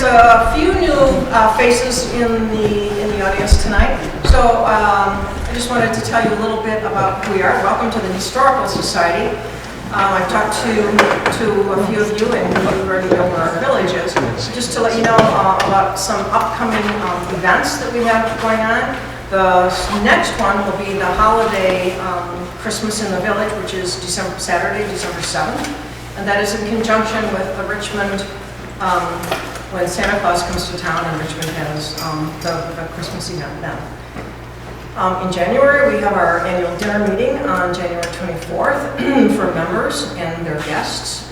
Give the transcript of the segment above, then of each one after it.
a few new faces in the audience tonight, so I just wanted to tell you a little bit about who we are. Welcome to the Historical Society. I've talked to a few of you, and you already know where our village is. Just to let you know about some upcoming events that we have going on. The next one will be the holiday Christmas in the Village, which is Saturday, December 7th. And that is in conjunction with the Richmond, when Santa Claus comes to town and Richmond has the Christmas event then. In January, we have our annual dinner meeting on January 24th for members and their guests.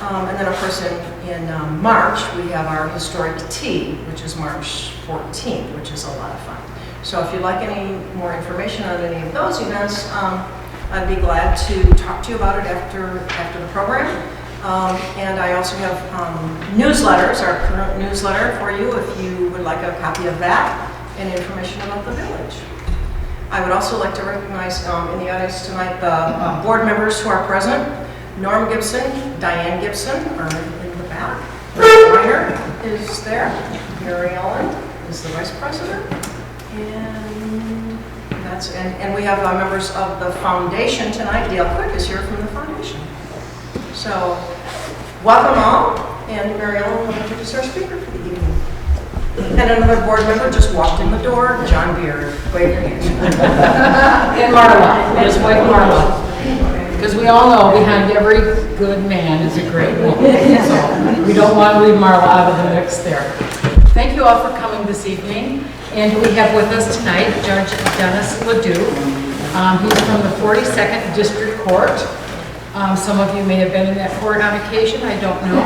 And then, of course, in March, we have our historic tea, which is March 14th, which is a lot of fun. So if you'd like any more information on any of those events, I'd be glad to talk to you about it after the program. And I also have newsletters, our current newsletter for you if you would like a copy of that and information about the village. I would also like to recognize in the audience tonight the board members who are present. Norm Gibson, Diane Gibson are in the back. Rick Reiner is there. Mary Ellen is the vice president. And we have members of the foundation tonight. Dale Quick is here from the foundation. So, welcome all, and Mary Ellen will introduce our speaker for the evening. And another board member just walked in the door, John Beard. Wave your hands. And Marla, just wave Marla. Because we all know behind every good man is a great woman. So we don't want to leave Marla out of the mix there. Thank you all for coming this evening. And we have with us tonight Judge Denis LeDuc. He's from the 42nd District Court. Some of you may have been in that court on occasion, I don't know.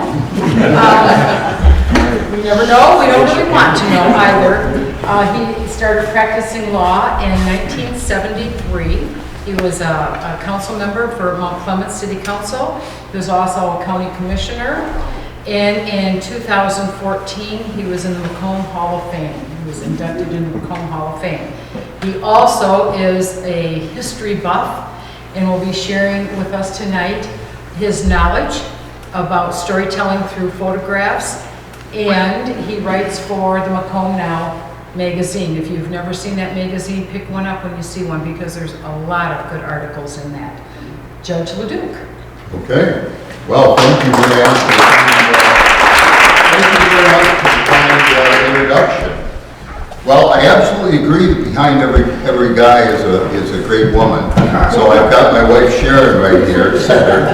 We never know, we don't really want to know either. He started practicing law in 1973. He was a council member for Mount Clement City Council. He was also a county commissioner. And in 2014, he was in the Macomb Hall of Fame. He was inducted in the Macomb Hall of Fame. He also is a history buff and will be sharing with us tonight his knowledge about storytelling through photographs. And he writes for the Macomb Now magazine. If you've never seen that magazine, pick one up when you see one, because there's a lot of good articles in that. Judge LeDuc. Okay. Well, thank you very much for the kind introduction. Well, I absolutely agree that behind every guy is a great woman. So I've got my wife Sharon right here, center,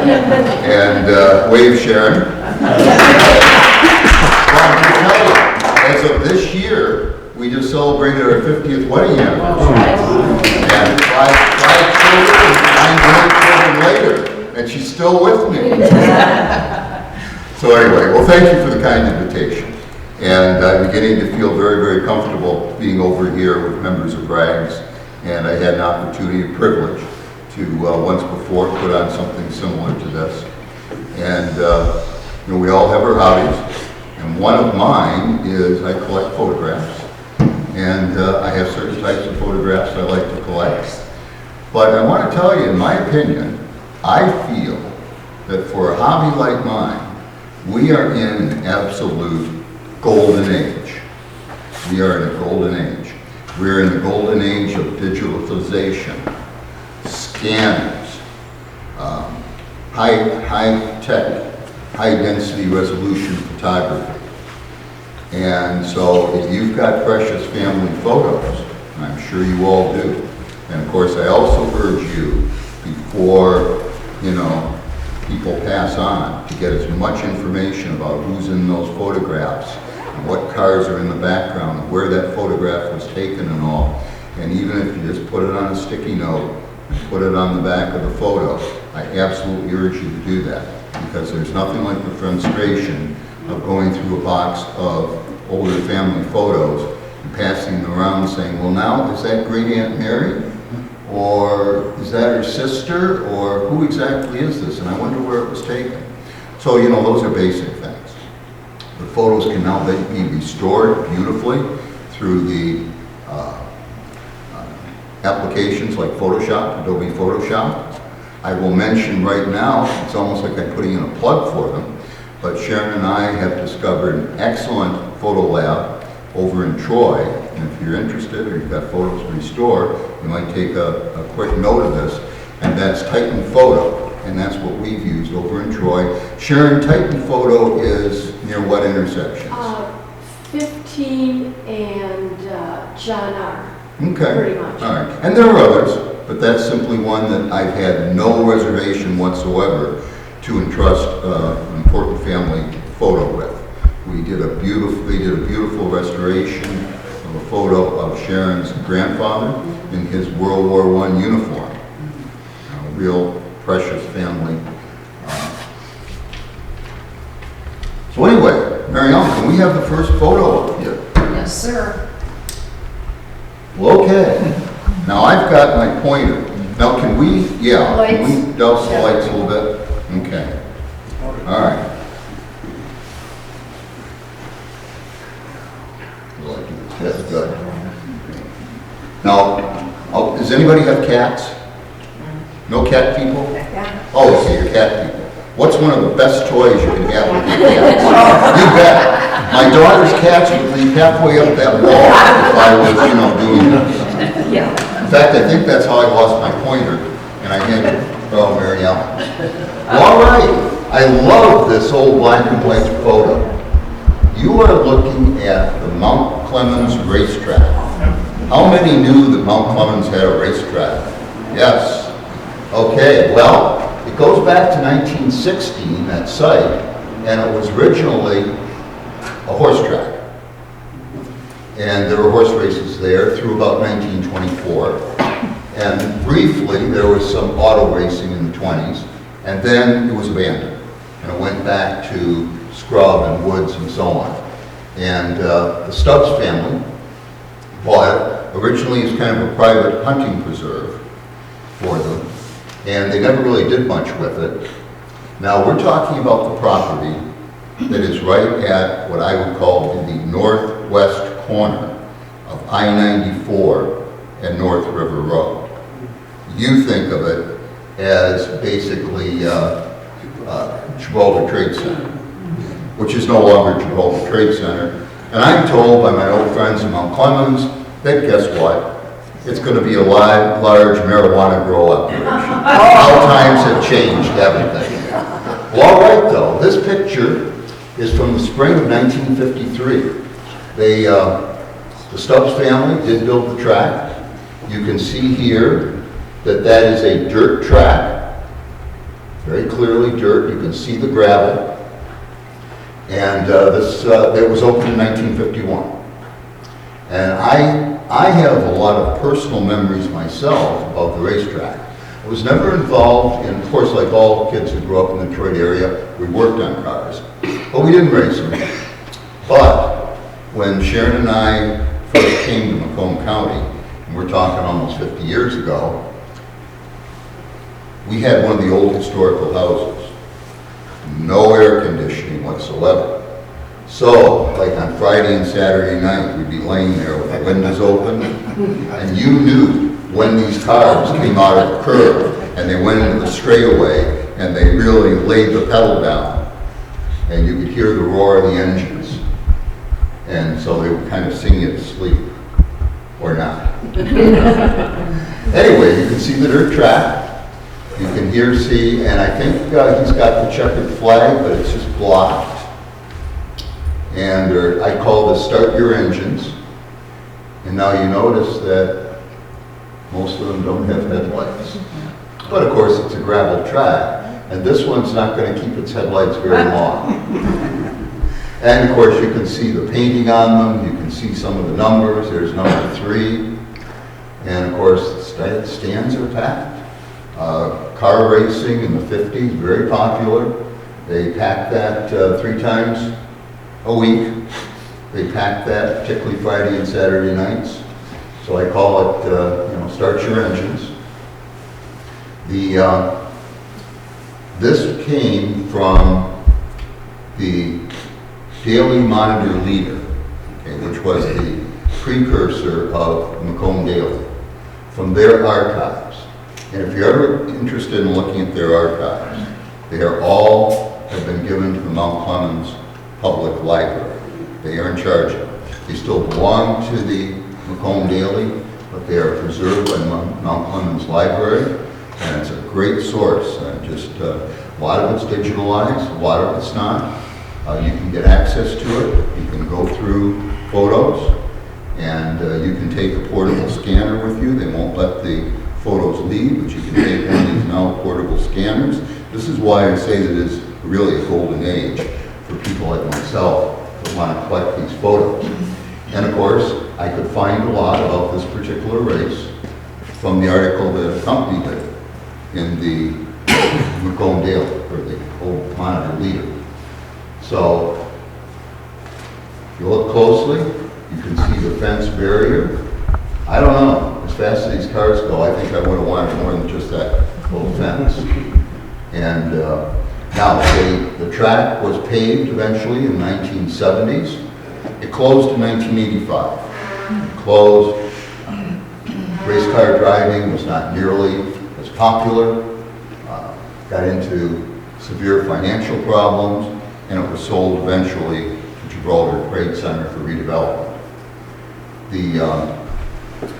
and wave Sharon. Well, I'm going to tell you, as of this year, we just celebrated our 50th wedding anniversary. And five children, 9 children later, and she's still with me. So anyway, well, thank you for the kind invitation. And I'm beginning to feel very, very comfortable being over here with members of RAGS. And I had an opportunity and privilege to once before put on something similar to this. And you know, we all have our hobbies. And one of mine is I collect photographs. And I have certain types of photographs I like to collect. But I want to tell you, in my opinion, I feel that for a hobby like mine, we are in an absolute golden age. We are in a golden age. We're in the golden age of digitalization, scanners, high-tech, high-density resolution photography. And so if you've got precious family photos, and I'm sure you all do, and of course I also urge you, before, you know, people pass on, to get as much information about who's in those photographs, and what cars are in the background, and where that photograph was taken and all. And even if you just put it on a sticky note and put it on the back of the photo, I absolutely urge you to do that, because there's nothing like the frustration of going through a box of older family photos and passing them around saying, well, now, is that great Aunt Mary? Or is that her sister? Or who exactly is this? And I wonder where it was taken. So, you know, those are basic things. The photos can now be restored beautifully through the applications like Photoshop, Adobe Photoshop. I will mention right now, it's almost like I'm putting in a plug for them, but Sharon and I have discovered an excellent photo lab over in Troy. And if you're interested or you've got photos to restore, you might take a quick note of this. And that's Titan Photo. And that's what we've used over in Troy. Sharon, Titan Photo is near what intersections? 15 and John R. Okay. Pretty much. All right. And there are others, but that's simply one that I've had no reservation whatsoever to entrust an important family photo with. They did a beautiful restoration of a photo of Sharon's grandfather in his World War I uniform. A real precious family. So anyway, Mary Ellen, can we have the first photo of you? Yes, sir. Well, okay. Now I've got my pointer. Now can we douse the lights a little bit? Okay. All right. That's good. Now, does anybody have cats? No cat people? Oh, okay, you're cat people. What's one of the best toys you can have with your cats? You bet. My daughter's cats would leap halfway up that wall if I was, doing this. Yeah. In fact, I think that's how I lost my pointer, and I handed it to Mary Ellen. Well, all right. I love this old black and white photo. You are looking at the Mount Clemens racetrack. How many knew that Mount Clemens had a racetrack? Yes. Okay, well, it goes back to 1916, that site, and it was originally a horse track. And there were horse races there through about 1924. And briefly, there was some auto racing in the 20s, and then it was abandoned. And it went back to scrub and woods and so on. And the Stubbs family bought it originally as kind of a private hunting preserve for them. And they never really did much with it. Now we're talking about the property that is right at what I would call the northwest corner of I-94 and North River Road. You think of it as basically Gibraltar Trade Center, which is no longer Gibraltar Trade Center. And I'm told by my old friends in Mount Clemens that guess what? It's going to be a large marijuana grow operation. How times have changed, haven't they? Well, all right, though. This picture is from the spring of 1953. The Stubbs family did build the track. You can see here that is a dirt track. Very clearly dirt. You can see the gravel. And it was opened in 1951. And I have a lot of personal memories myself about the racetrack. I was never involved in, of course, like all kids who grew up in the Detroit area, we worked on cars, but we didn't race them. But when Sharon and I first came to Macomb County, and we're talking almost 50 years ago, we had one of the old historical houses. No air conditioning whatsoever. So, like on Friday and Saturday night, we'd be laying there with the windows open, and you knew when these cars came out of the curve, and they went into the straightaway, and they really laid the pedal down, and you could hear the roar of the engines. And so they would kind of sing you to sleep, or not. Anyway, you can see the dirt track. You can see, and I think he's got the checkered flag, but it's just blocked. And I call this Start Your Engines. And now you notice that most of them don't have headlights. But of course it's a gravel track, and this one's not going to keep its headlights very long. And of course you can see the painting on them, you can see some of the numbers. There's number 3. And of course the stands are packed. Car racing in the 50s, very popular. They pack that 3 times a week. They pack that particularly Friday and Saturday nights. So I call it, Start Your Engines. This came from the Daily Monitor Leader, okay, which was the precursor of Macomb Daily, from their archives. And if you're ever interested in looking at their archives, they are all have been given to the Mount Clemens Public Library. They are in charge of it. They still belong to the Macomb Daily, but they are preserved by Mount Clemens Library, and it's a great source. A lot of it's digitalized, a lot of it's not. You can get access to it. You can go through photos, and you can take a portable scanner with you. They won't let the photos leave, but you can take one of these now portable scanners. This is why I say that it's really a golden age for people like myself that want to collect these photos. And of course, I could find a lot about this particular race from the article that accompanied it in the Macomb Daily, or the old Monitor Leader. So, if you look closely, you can see the fence barrier. I don't know, as fast as these cars go, I think I would have wanted more than just that little fence. And now, the track was paved eventually in the 1970s. It closed in 1985. It closed. Race car driving was not nearly as popular. Got into severe financial problems, and it was sold eventually to Gibraltar Trade Center for redevelopment.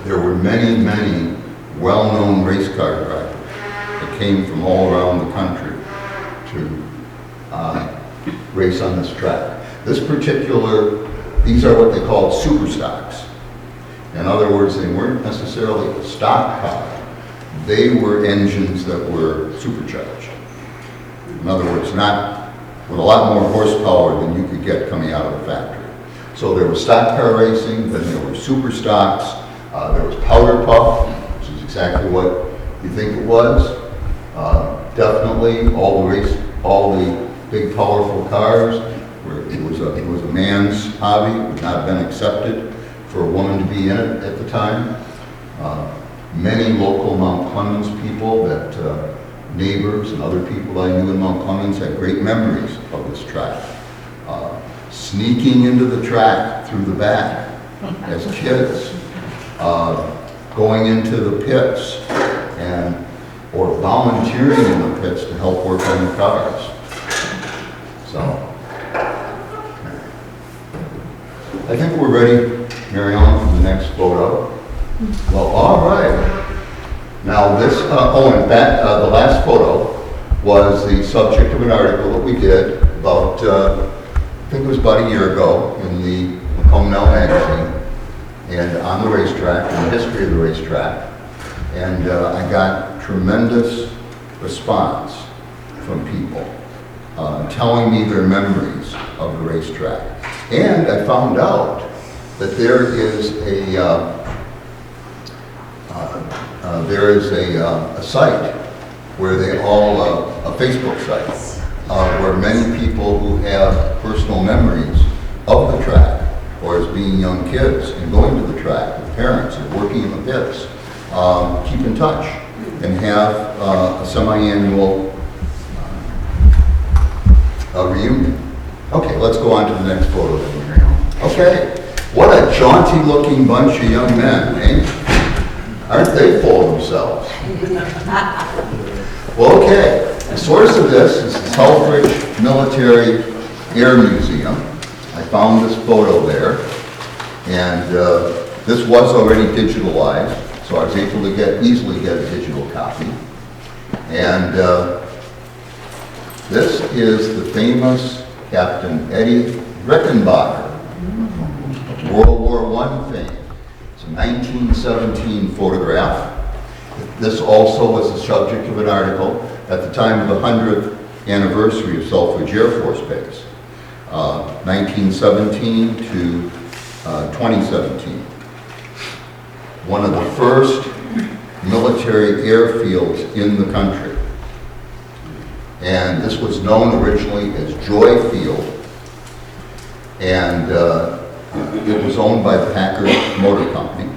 There were many, many well-known race car drivers that came from all around the country to race on this track. These are what they called super stocks. In other words, they weren't necessarily a stock car. They were engines that were supercharged. In other words, not with a lot more horsepower than you could get coming out of the factory. So there was stock car racing, then there were super stocks, there was powder puff, which is exactly what you think it was. Definitely all the big powerful cars, it was a man's hobby. It would not have been accepted for a woman to be in it at the time. Many local Mount Clemens people, neighbors and other people I knew in Mount Clemens, had great memories of this track. Sneaking into the track through the back as kids, going into the pits or volunteering in the pits to help work on the cars. So, I think we're ready, Mary Ellen, for the next photo. Well, all right. Now this, the last photo was the subject of an article that we did about, I think it was about a year ago in the Macomb Now magazine, and on the racetrack, and the history of the racetrack. And I got tremendous response from people telling me their memories of the racetrack. And I found out that there is a site where a Facebook site, where many people who have personal memories of the track, or as being young kids and going to the track with parents and working in the pits, keep in touch and have a semi-annual reunion. Okay, let's go on to the next photo then, Mary Ellen. Okay, what a jaunty looking bunch of young men, eh? Aren't they full of themselves? Well, okay, the source of this is the Selfridge Military Air Museum. I found this photo there, and this was already digitalized, so I was able to easily get a digital copy. And this is the famous Captain Eddie Rickenbacker, World War I fame. It's a 1917 photograph. This also was the subject of an article at the time of the 100th anniversary of Selfridge Air Force Base, 1917 to 2017. One of the first military airfields in the country. And this was known originally as Joy Field, and it was owned by the Packard Motor Company.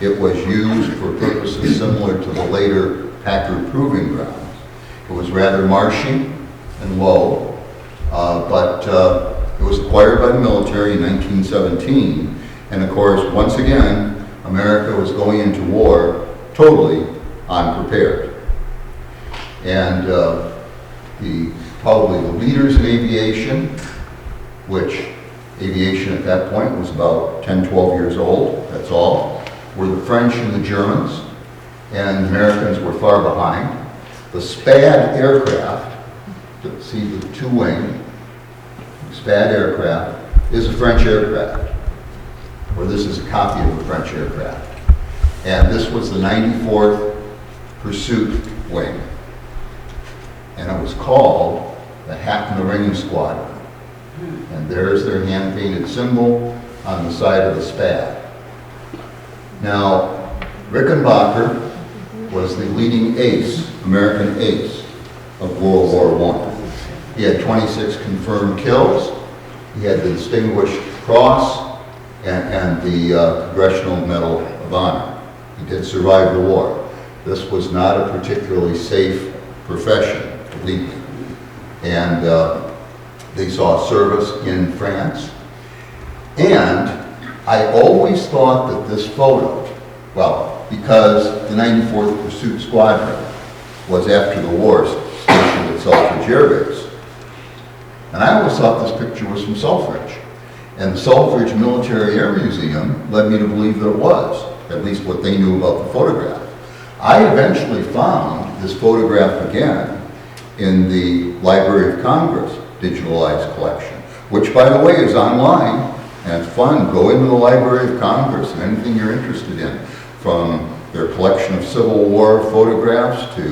It was used for purposes similar to the later Packard Proving Grounds. It was rather marshy and low, but it was acquired by the military in 1917, and of course, once again, America was going into war totally unprepared. And probably the leaders in aviation, which Aviation at that point was about 10, 12 years old, that's all. Were the French and the Germans, and the Americans were far behind. The SPAD aircraft, see the two-wing, SPAD aircraft, is a French aircraft, or this is a copy of a French aircraft. And this was the 94th Pursuit Wing. And it was called the Hat in the Ring Squadron. And there's their hand-painted symbol on the side of the SPAD. Now, Rickenbacker was the leading ace, American ace, of World War I. He had 26 confirmed kills. He had the Distinguished Cross and the Congressional Medal of Honor. He did survive the war. This was not a particularly safe profession, believe me. And they saw service in France. And I always thought that this photo, well, because the 94th Pursuit Squadron was after the war stationed at Selfridge Air Base. And I always thought this picture was from Selfridge. And the Selfridge Military Air Museum led me to believe that it was, at least what they knew about the photograph. I eventually found this photograph again in the Library of Congress digitalized collection, which, by the way, is online, and it's fun. Go into the Library of Congress and anything you're interested in, from their collection of Civil War photographs to,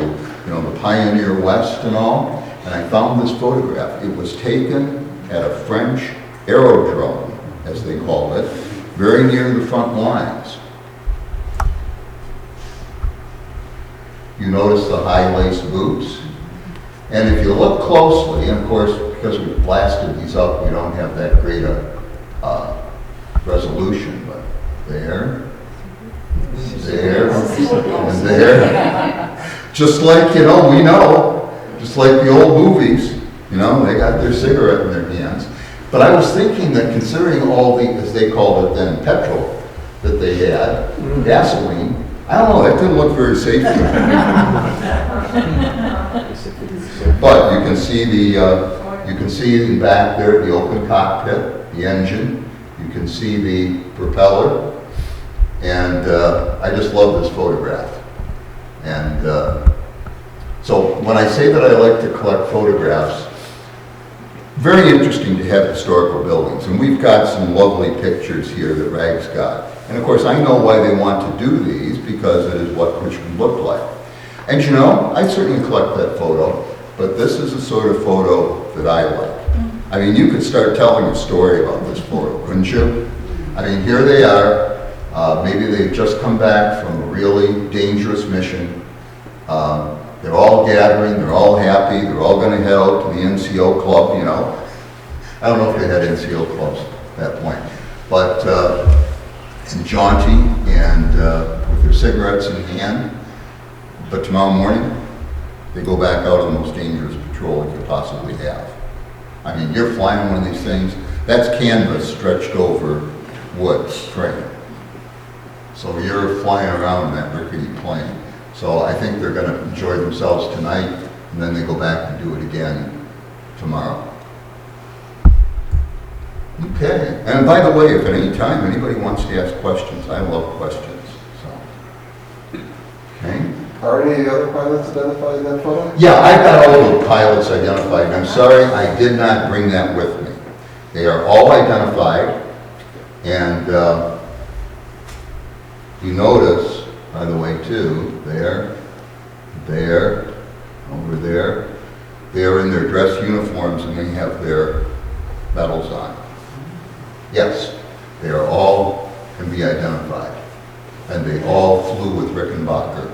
the Pioneer West and all. And I found this photograph. It was taken at a French aerodrome, as they called it, very near the front lines. You notice the high lace boots. And if you look closely, and of course, because we blasted these up, we don't have that great resolution, but there, and there. Just like, we know, just like the old movies, they got their cigarette in their hands. But I was thinking that considering all the, as they called it then, petrol that they had, gasoline, I don't know, that didn't look very safe to me. But you can see in back there the open cockpit, the engine. You can see the propeller, and I just love this photograph. And so when I say that I like to collect photographs, very interesting to have historical buildings, and we've got some lovely pictures here that Rag's got. And of course, I know why they want to do these, because it is what Richmond looked like. And I certainly collect that photo, but this is the sort of photo that I like. I mean, you could start telling a story about this photo, couldn't you? I mean, here they are. Maybe they've just come back from a really dangerous mission. They're all gathering, they're all happy, they're all going to head out to the NCO club, I don't know if they had NCO clubs at that point. But, and jaunty, and with their cigarettes in hand. But tomorrow morning, they go back out on the most dangerous patrol you could possibly have. I mean, you're flying one of these things, that's canvas stretched over wood frame. So you're flying around in that rickety plane. So I think they're going to enjoy themselves tonight, and then they go back and do it again tomorrow. Okay. And by the way, if at any time anybody wants to ask questions, I love questions. So, okay. Are any other pilots identified in that photo? Yeah, I've got all the pilots identified. I'm sorry, I did not bring that with me. They are all identified, and you notice, by the way, too, there, over there, they are in their dress uniforms and they have their medals on. Yes, they are all can be identified, and they all flew with Rickenbacker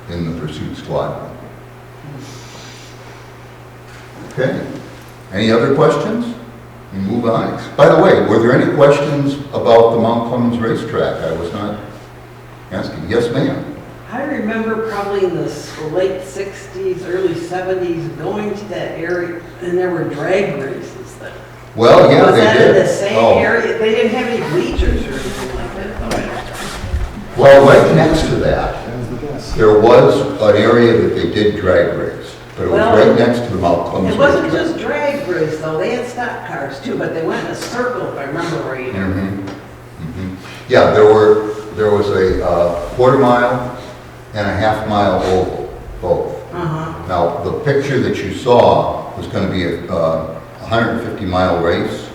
in the pursuit squadron. Okay. Any other questions? We move on. By the way, were there any questions about the Mount Clemens racetrack? I was not asking. Yes, ma'am. I remember probably in the late 60s, early 70s, going to that area, and there were drag races there. Well, yeah, they did. Was that in the same area? They didn't have any bleachers or anything like that. Well, right next to that, there was an area that they did drag race. But it was Well, right next to the Mount Clemens. It wasn't racetrack. just drag race though, they had stock cars too, but they went in a circle if I remember right. Yeah, there was a quarter mile and a half mile oval, both. Now, the picture that you saw was going to be a 150-mile race,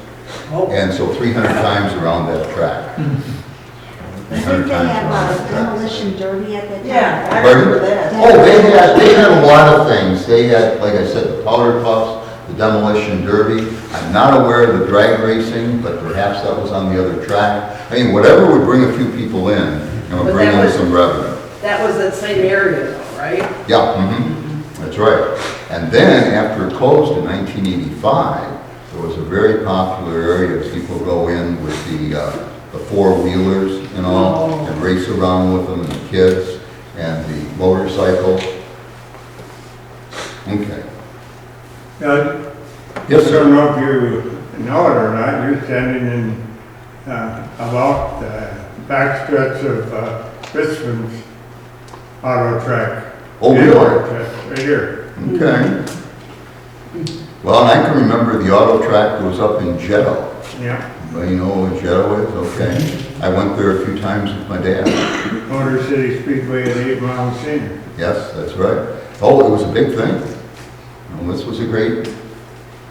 and so 300 times around that track. Didn't they have a demolition derby at the time? Yeah, I Pardon? remember that. Oh, they had a lot of things. They had, like I said, the powder puffs, the demolition derby. I'm not aware of the drag racing, but perhaps that was on the other track. I mean, whatever would bring a few people in and would But bring that in was- some revenue. That was that same area though, right? Yeah, that's right. And then after it closed in 1985, there was a very popular area as people go in with the four-wheelers and all, and race around with them, and the kids, and the motorcycles. Okay. Now, Yes, I sir. don't know if you know it or not, you're standing in, about the backstretch of Richmond's auto track. Oh, The really? auto track, right here. Okay. Well, and I can remember the auto track that was up in Jetto. Yeah, Well, you know what Jetto is? Okay. I went there a few times with my dad. Motor City Speedway at 8 Mile Senior. Yes, that's right. Oh, it was a big thing. And this was a great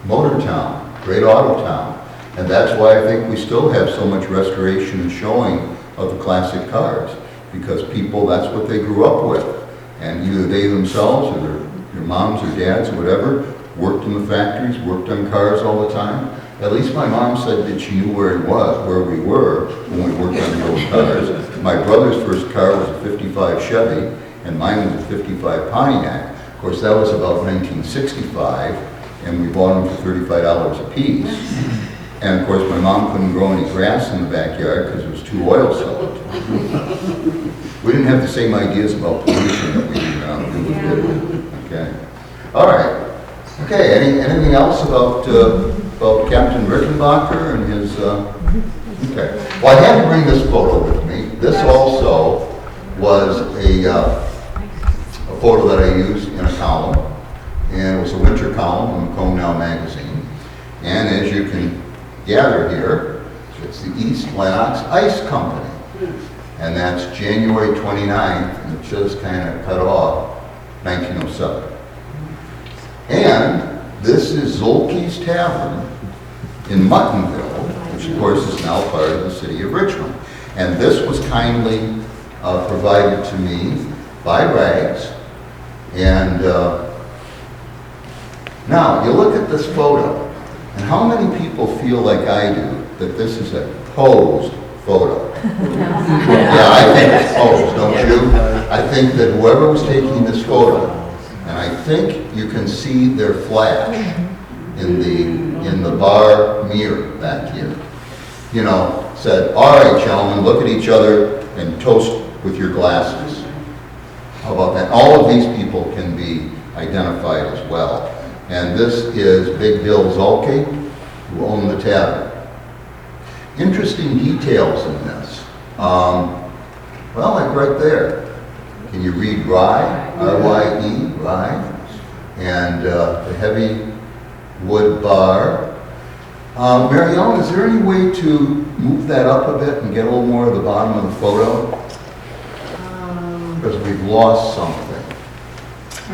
motor town, great auto town. And that's why I think we still have so much restoration and showing of the classic cars. Because people, that's what they grew up with. And either they themselves or their moms or dads or whatever worked in the factories, worked on cars all the time. At least my mom said that she knew where it was, where we were when we worked on the old cars. My brother's first car was a 55 Chevy and mine was a 55 Pontiac. Of course, that was about 1965 and we bought them for $35 a piece. And of course, my mom couldn't grow any grass in the backyard because it was too oil soaked. We didn't have the same ideas about pollution that we do. Okay. All right. Okay. Anything else about Captain Rickenbacker and his? Okay. Well, I had to bring this photo with me. This also was a photo that I used in a column, and it was a winter column in Macomb Now magazine. And as you can gather here, it's the East Lenox Ice Company. And that's January 29th, and it just kind of cut off 1907. And this is Zolke's Tavern in Muttonville, which of course is now part of the city of Richmond. And this was kindly provided to me by Rags. And now you look at this photo, and how many people feel like I do that this is a posed photo? Yeah, I think it's posed, don't you? I think that whoever was taking this photo, and I think you can see their flash in the bar mirror back here, you know, said, all right, gentlemen, look at each other and toast with your glasses. How about that? All of these people can be identified as well. And this is Big Bill Zolke, who owned the tavern. Interesting details in this. Well, like right there. Can you read rye? R-Y-E, rye. And the heavy wood bar. Mary Ellen, is there any way to move that up a bit and get a little more of the bottom of the photo? Because we've lost something.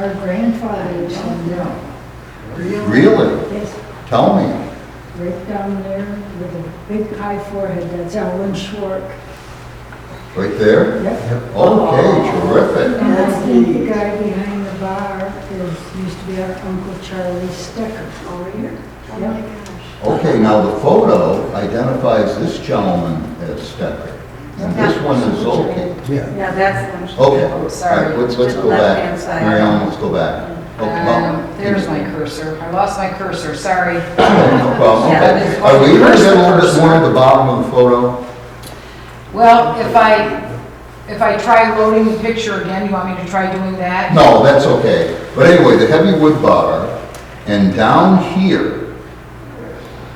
Our grandfather used to know. Really? Yes, Tell me. right down there with a big high forehead, that's Alan Schwark. Right there? Yep. Okay, terrific. And I think the guy behind the bar used to be our Uncle Charlie Stecker. Over here. Oh Yep. my gosh. Okay, now the photo identifies this gentleman as Stecker, and this one is Zolke. Yeah, that's the. Okay, Oh, all sorry. right, let's To the go back. left-hand side. Mary Ellen, let's go back. Okay, well, There's my cursor. I lost my cursor, sorry. okay, no problem. Yeah, Okay. that is Are we going to cursor, get a little bit cursor. more at the bottom of the photo? Well, if I try loading the picture again, you want me to try doing that? No, that's okay. But anyway, the heavy wood bar, and down here,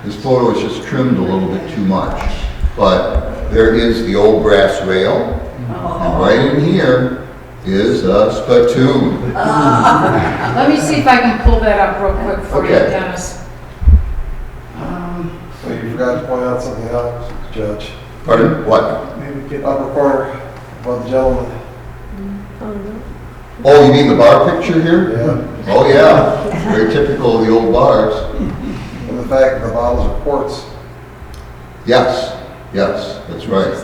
this photo is just trimmed a little bit too much, but there is the old brass rail, and right in here is a spittoon. Let me see if I can pull that up real quick for you, Okay. Dennis. Well, you forgot to point out something else, Judge. Pardon? What? Upper corner, above the gentleman. Oh, you mean the bar picture here? Yeah. Oh, yeah. Very typical of the old bars. And the fact that the bottles are quartz. Yes, yes, that's right.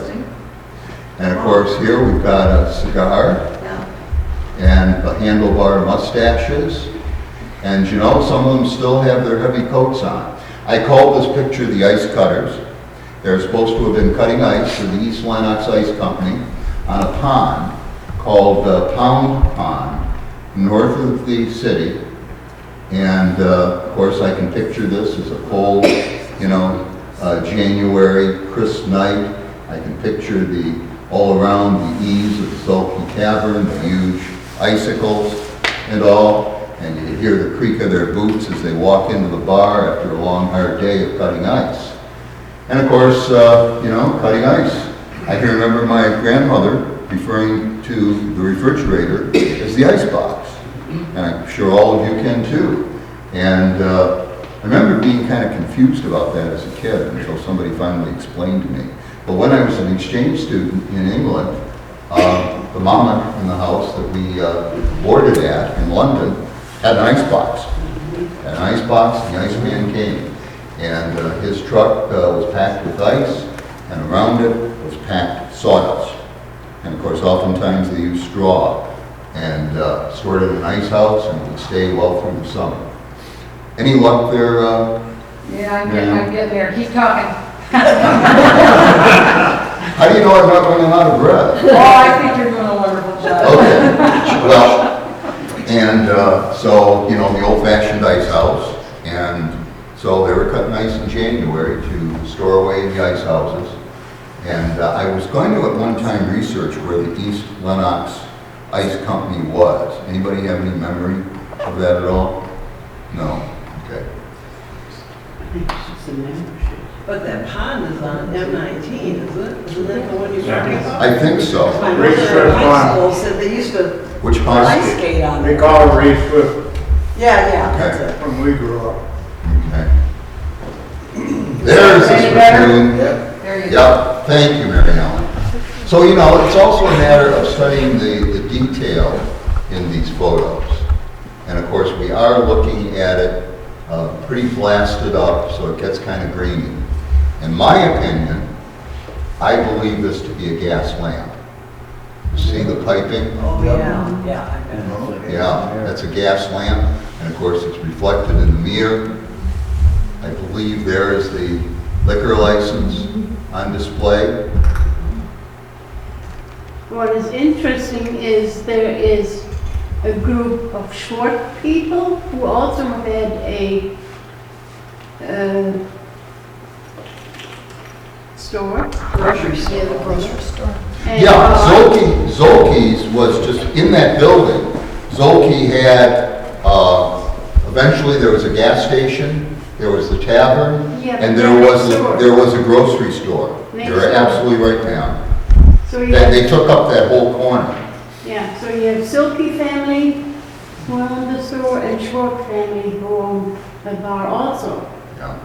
And of course, here we've got a cigar and the handlebar mustaches. And you know, some of them still have their heavy coats on. I called this picture the ice cutters. They're supposed to have been cutting ice for the East Lenox Ice Company on a pond called Pound Pond, north of the city. And of course, I can picture this as a cold, January, crisp night. I can picture all around the eaves of the Sulky Cavern, the huge icicles and all. And you can hear the creak of their boots as they walk into the bar after a long, hard day of cutting ice. And of course, cutting ice. I can remember my grandmother referring to the refrigerator as the ice box. And I'm sure all of you can too. And I remember being kind of confused about that as a kid until somebody finally explained to me. But when I was an exchange student in England, the mama in the house that we boarded at in London had an ice box. Had an ice box, and the iceman came. And his truck was packed with ice, and around it was packed sawdust. And of course, oftentimes they used straw and stored it in an ice house and would stay well through the summer. Any luck there? Yeah, I'm getting there. Keep talking. How do you know I'm not running out of breath? Oh, I think you're doing a wonderful job. Okay. Well, and so, the old-fashioned ice house. And so they were cutting ice in January to store away in the ice houses. And I was going to at one time research where the East Lenox Ice Company was. Anybody have any memory of that at all? No? Okay. But that pond is on M19, isn't it? Isn't that the one you're talking about? I think so. My mother in high school said they used to Which pond? ice skate on We it. call it Reese Swift Yeah, that's it. when we grew up. Okay. There's the Any better? spittoon. There you go. Yep, thank you, Mary Ellen. So, it's also a matter of studying the detail in these photos. And of course, we are looking at it pretty blasted up, so it gets kind of grainy. In my opinion, I believe this to be a gas lamp. See the piping? Oh, yeah. Yeah, that's a gas lamp, and of course, it's reflected in the mirror. I believe there is the liquor license on display. What is interesting is there is a group of short people who also had a store. Grocery store. Yeah, the grocery store. And, Yeah, Zolke's was just in that building. Zolke had, eventually there was a gas station, there was the tavern, Yeah, and the there was store. there was a grocery store. Next You're door. absolutely right, ma'am. So you have, They took up that whole corner. yeah, so you have Silky family who own the store and Short family who own the bar also. Yeah,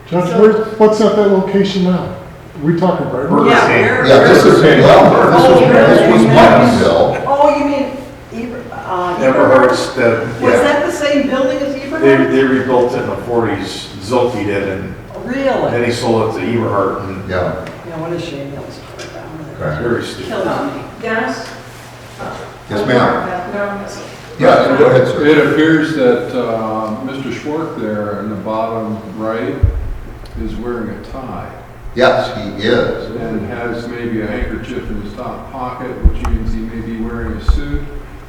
Judge, what's at that location now? We talking Burger? Yeah, where? yeah, this is, this was Martinsville. Oh, you mean Everhart's, Was that the same building as They Eberhard's? rebuilt it in the 40s, Zolke did, and Really? then he sold it to Eberhard, and Yeah, Yeah, what a shame that was torn down. it's correct. very stupid. Killed me. Dennis? Yes, ma'am. No. Yeah, go ahead, sir. It appears that Mr. Schwartz there in the bottom right is wearing a tie Yes, he is. and has maybe a handkerchief in his top pocket, which means he may be wearing a suit,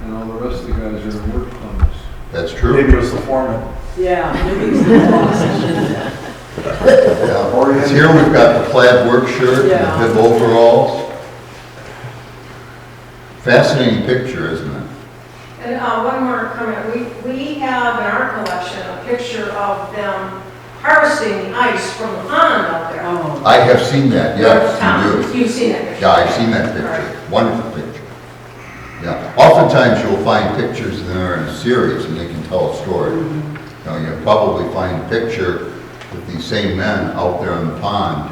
and all the rest of the guys are in work clothes. That's true. Maybe it was the foreman. Yeah, maybe he's the boss. Yeah. Because here we've got the plaid work shirt and Yeah. the bib overalls. Fascinating picture, isn't it? And one more comment. We have in our collection a picture of them harvesting the ice from the pond out there. Oh, I have seen that, yes, Tom, you do. You've seen that picture? Yeah, I've seen that picture. Wonderful picture. Yeah, oftentimes you'll find pictures that are in a series and they can tell a story. You know, you'll probably find a picture with these same men out there in the pond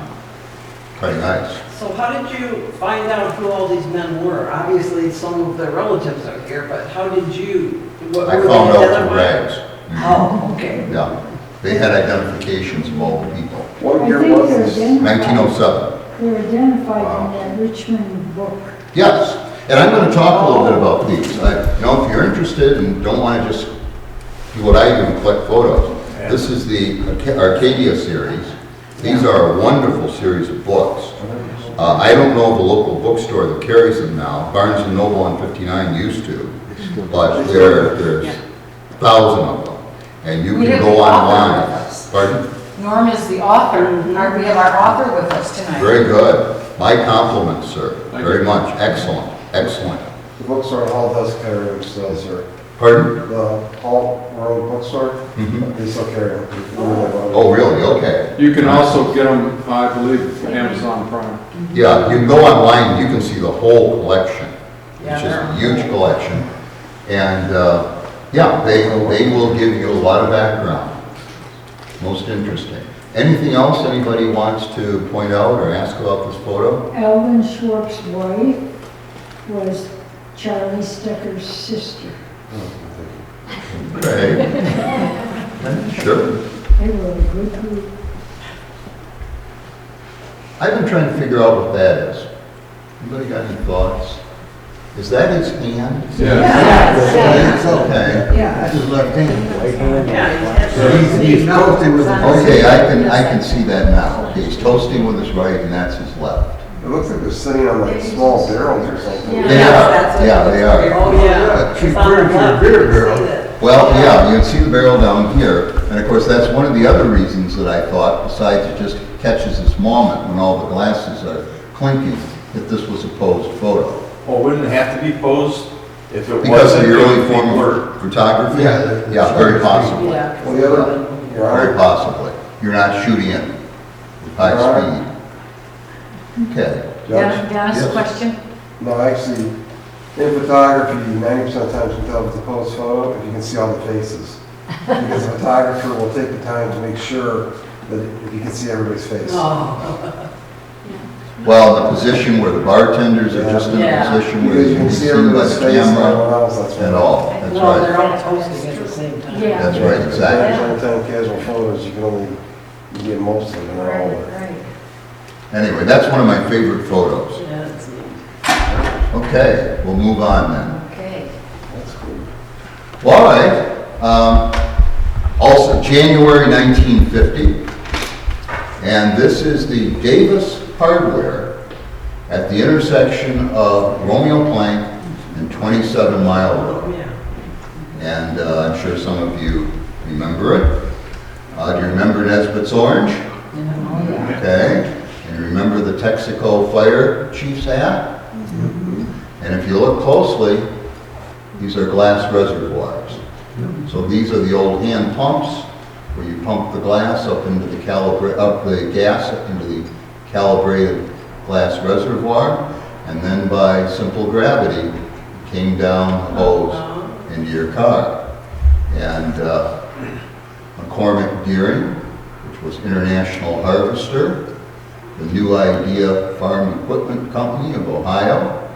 cutting ice. So how did you find out who all these men were? Obviously, some of their relatives are here, but how did you? I found out through rags. Oh, okay. Yeah, they had identifications of all the people. What I year think was they're this? identified. 1907. They're identified in that Richmond book. Yes, and I'm going to talk a little bit about these. You know, if you're interested and don't want to just do what I do and collect photos, this is the Arcadia series. These are a wonderful series of books. I don't know of a local bookstore that carries them now. Barnes & Noble on 59 used to, but there's 1,000 of them. And you We can have go the author online. with us. Pardon? Norm is the author. We have our author with us tonight. Very good. My compliments, sir. Thank Very you. much. Excellent. Excellent. The bookstore in Hall does carry them still, sir. Pardon? The Hall Road Bookstore, Mhm. they still carry them. Oh, really? Okay. You can also get them, I believe, Amazon Prime. Yeah, you can go online and you can see the whole collection. Yeah, It's just they're- a huge collection. And, yeah, they will give you a lot of background. Most interesting. Anything else anybody wants to point out or ask about this photo? Alvin Schwartz's wife was Charlie Stecker's sister. Okay. Sure. They were a good group. I've been trying to figure out what that is. Anybody got any thoughts? Is that his hand? Yes. Okay. Yeah. That's his left hand. Yeah, So he's toasting with the. Okay, I can see that now. Okay, he's toasting with his right and that's his left. It looks like they're sitting on like small barrels or something. They are, yeah, they are. Oh, yeah. Cheap It's on the furniture, left, beer you can see barrel. that. Well, yeah, you can see the barrel down here, and of course, that's one of the other reasons that I thought, besides it just catches this moment when all the glasses are clinking, that this was a posed photo. Well, wouldn't it have to be posed if it Because wasn't? of the it early would be form blurred. of photography? Yeah, Yeah, very possibly. Yeah. Well, the other, Your Very Honor, possibly. You're not shooting it with high Right. speed. Okay. Judge? Dennis, Yes. question? No, actually, in photography, 90% of the time you can tell if it's a posed photo if you can see all the faces. Because the photographer will take the time to make sure that if you can see everybody's face. Oh, Well, the position where the bartenders are just in a Yeah. position where Because you you can can be see seen by everybody's the face and camera everyone else, that's and right. all. That's no, they're right. all toasting at the same time. Yeah. That's right, exactly. 9 casual photos, you can only get most of them, not all of them. Right. Anyway, that's one of my favorite photos. Yeah, it's neat. Okay, we'll move on then. Okay. That's cool. Well, all right. Also, January 1950. And this is the Davis Hardware at the intersection of Romeo Plank and 27 Mile Road. Oh, yeah. And I'm sure some of you remember it. Do you remember Nesbitt's Orange? Okay. And you remember the Texaco Fire Chief's hat? And if you look closely, these are glass reservoirs. So these are the old hand pumps where you pump the glass up into the gas up into the calibrated glass reservoir, and then by simple gravity, it came down the hose into your car. And McCormick Deering, which was International Harvester, the New Idea Farm Equipment Company of Ohio,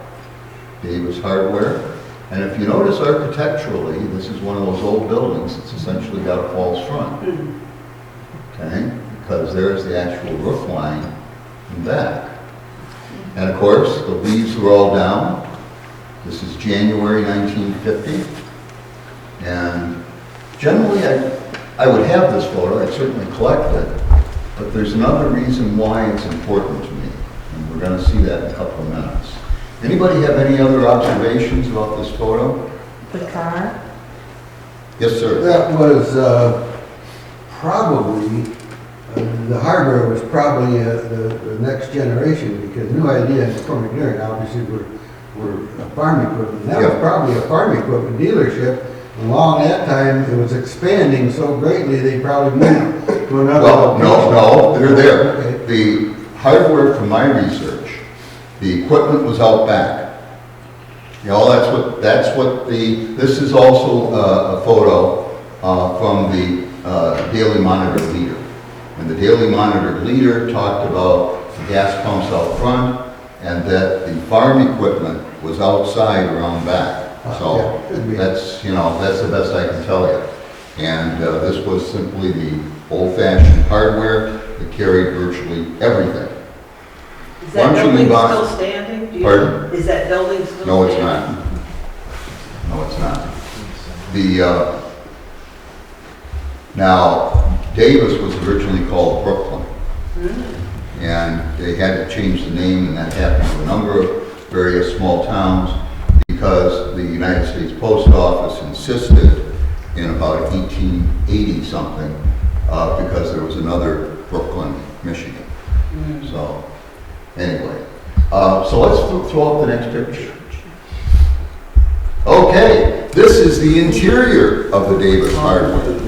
Davis Hardware. And if you notice architecturally, this is one of those old buildings that's essentially got a false front. Okay? Because there's the actual roof line in back. And of course, the leaves were all down. This is January 1950. And generally, I would have this photo, I'd certainly collect it, but there's another reason why it's important to me. And we're going to see that in a couple of minutes. Anybody have any other observations about this photo? The car? Yes, sir. That was probably, the hardware was probably the next generation, because New Idea and McCormick Deering obviously were farm equipment. That was Yeah. probably a farm equipment dealership. Along that time, it was expanding so greatly, they probably moved to another Well, no, they're there. Okay. The hardware, from my research, the equipment was out back. You know, that's what this is also a photo from the Daily Monitor leader. And the Daily Monitor leader talked about the gas pumps out front and that the farm equipment was outside around back. So that's the best I can tell you. And this was simply the old-fashioned hardware that carried virtually everything. Is that building still standing? Pardon? Is that building still standing? No, it's not. No, it's not. Now, Davis was originally called Brooklyn. And they had to change the name, and that happened to a number of various small towns because the United States Post Office insisted in about 1880 something because there was another Brooklyn, Michigan. So anyway, so let's throw up the next picture. Okay, this is the interior of the Davis hardware,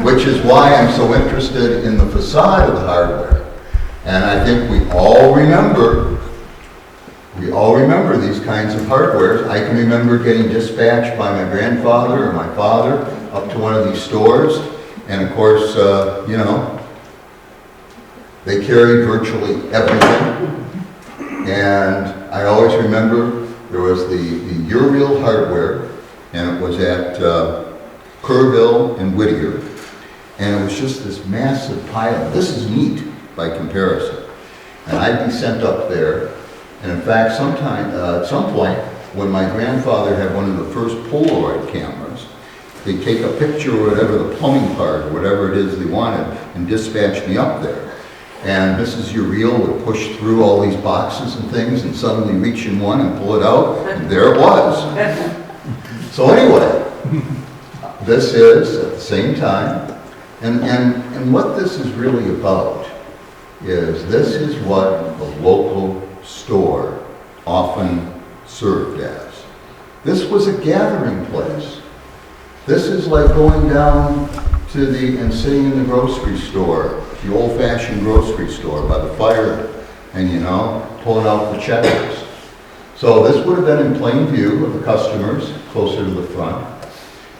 which is why I'm so interested in the facade of the hardware. And I think we all remember these kinds of hardwares. I can remember getting dispatched by my grandfather or my father up to one of these stores. And of course, they carried virtually everything. And I always remember there was the Uriel hardware, and it was at Kerrville and Whittier. And it was just this massive pile. This is neat by comparison. And I'd be sent up there, and in fact, at some point, when my grandfather had one of the first Polaroid cameras, they'd take a picture or whatever, the plumbing part or whatever it is they wanted, and dispatch me up there. And Mrs. Uriel would push through all these boxes and things and suddenly reach in one and pull it out, and there it was. So anyway, this is at the same time, and what this is really about is this is what the local store often served as. This was a gathering place. This is like going down to and sitting in the grocery store, the old-fashioned grocery store by the fire, and pulling out the checkers. So this would have been in plain view of the customers, closer to the front.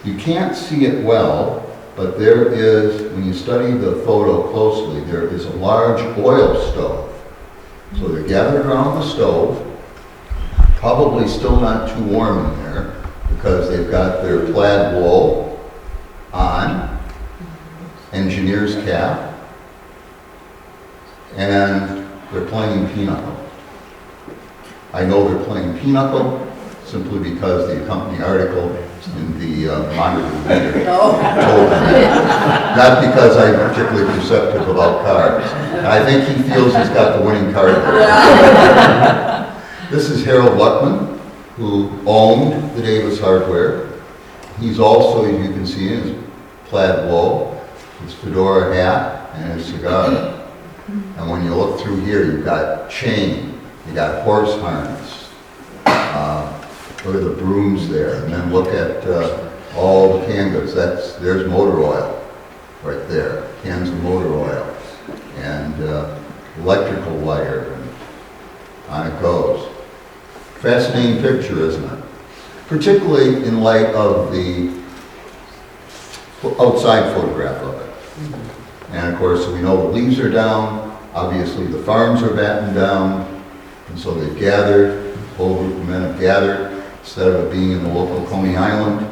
You can't see it well, but there is, when you study the photo closely, there is a large oil stove. So they're gathered around the stove, probably still not too warm in there, because they've got their plaid wool on, engineer's cap, and they're playing pinochle. I know they're playing pinochle simply because the accompanying article in the Monitor Leader told me. Not because I'm particularly perceptive about cards. And I think he feels he's got the winning card there. This is Harold Luckman, who owned the Davis hardware. He's also, as you can see, in his plaid wool, his fedora hat, and his cigar. And when you look through here, you've got chain, you got horse harness. Look at the brooms there, and then look at all the canvas. There's motor oil right there, cans of motor oil, and electrical wire, and on it goes. Fascinating picture, isn't it? Particularly in light of the outside photograph of it. And of course, we know the leaves are down, obviously the farms are battened down, and so they've gathered, a whole group of men have gathered, instead of it being in the local Coney Island,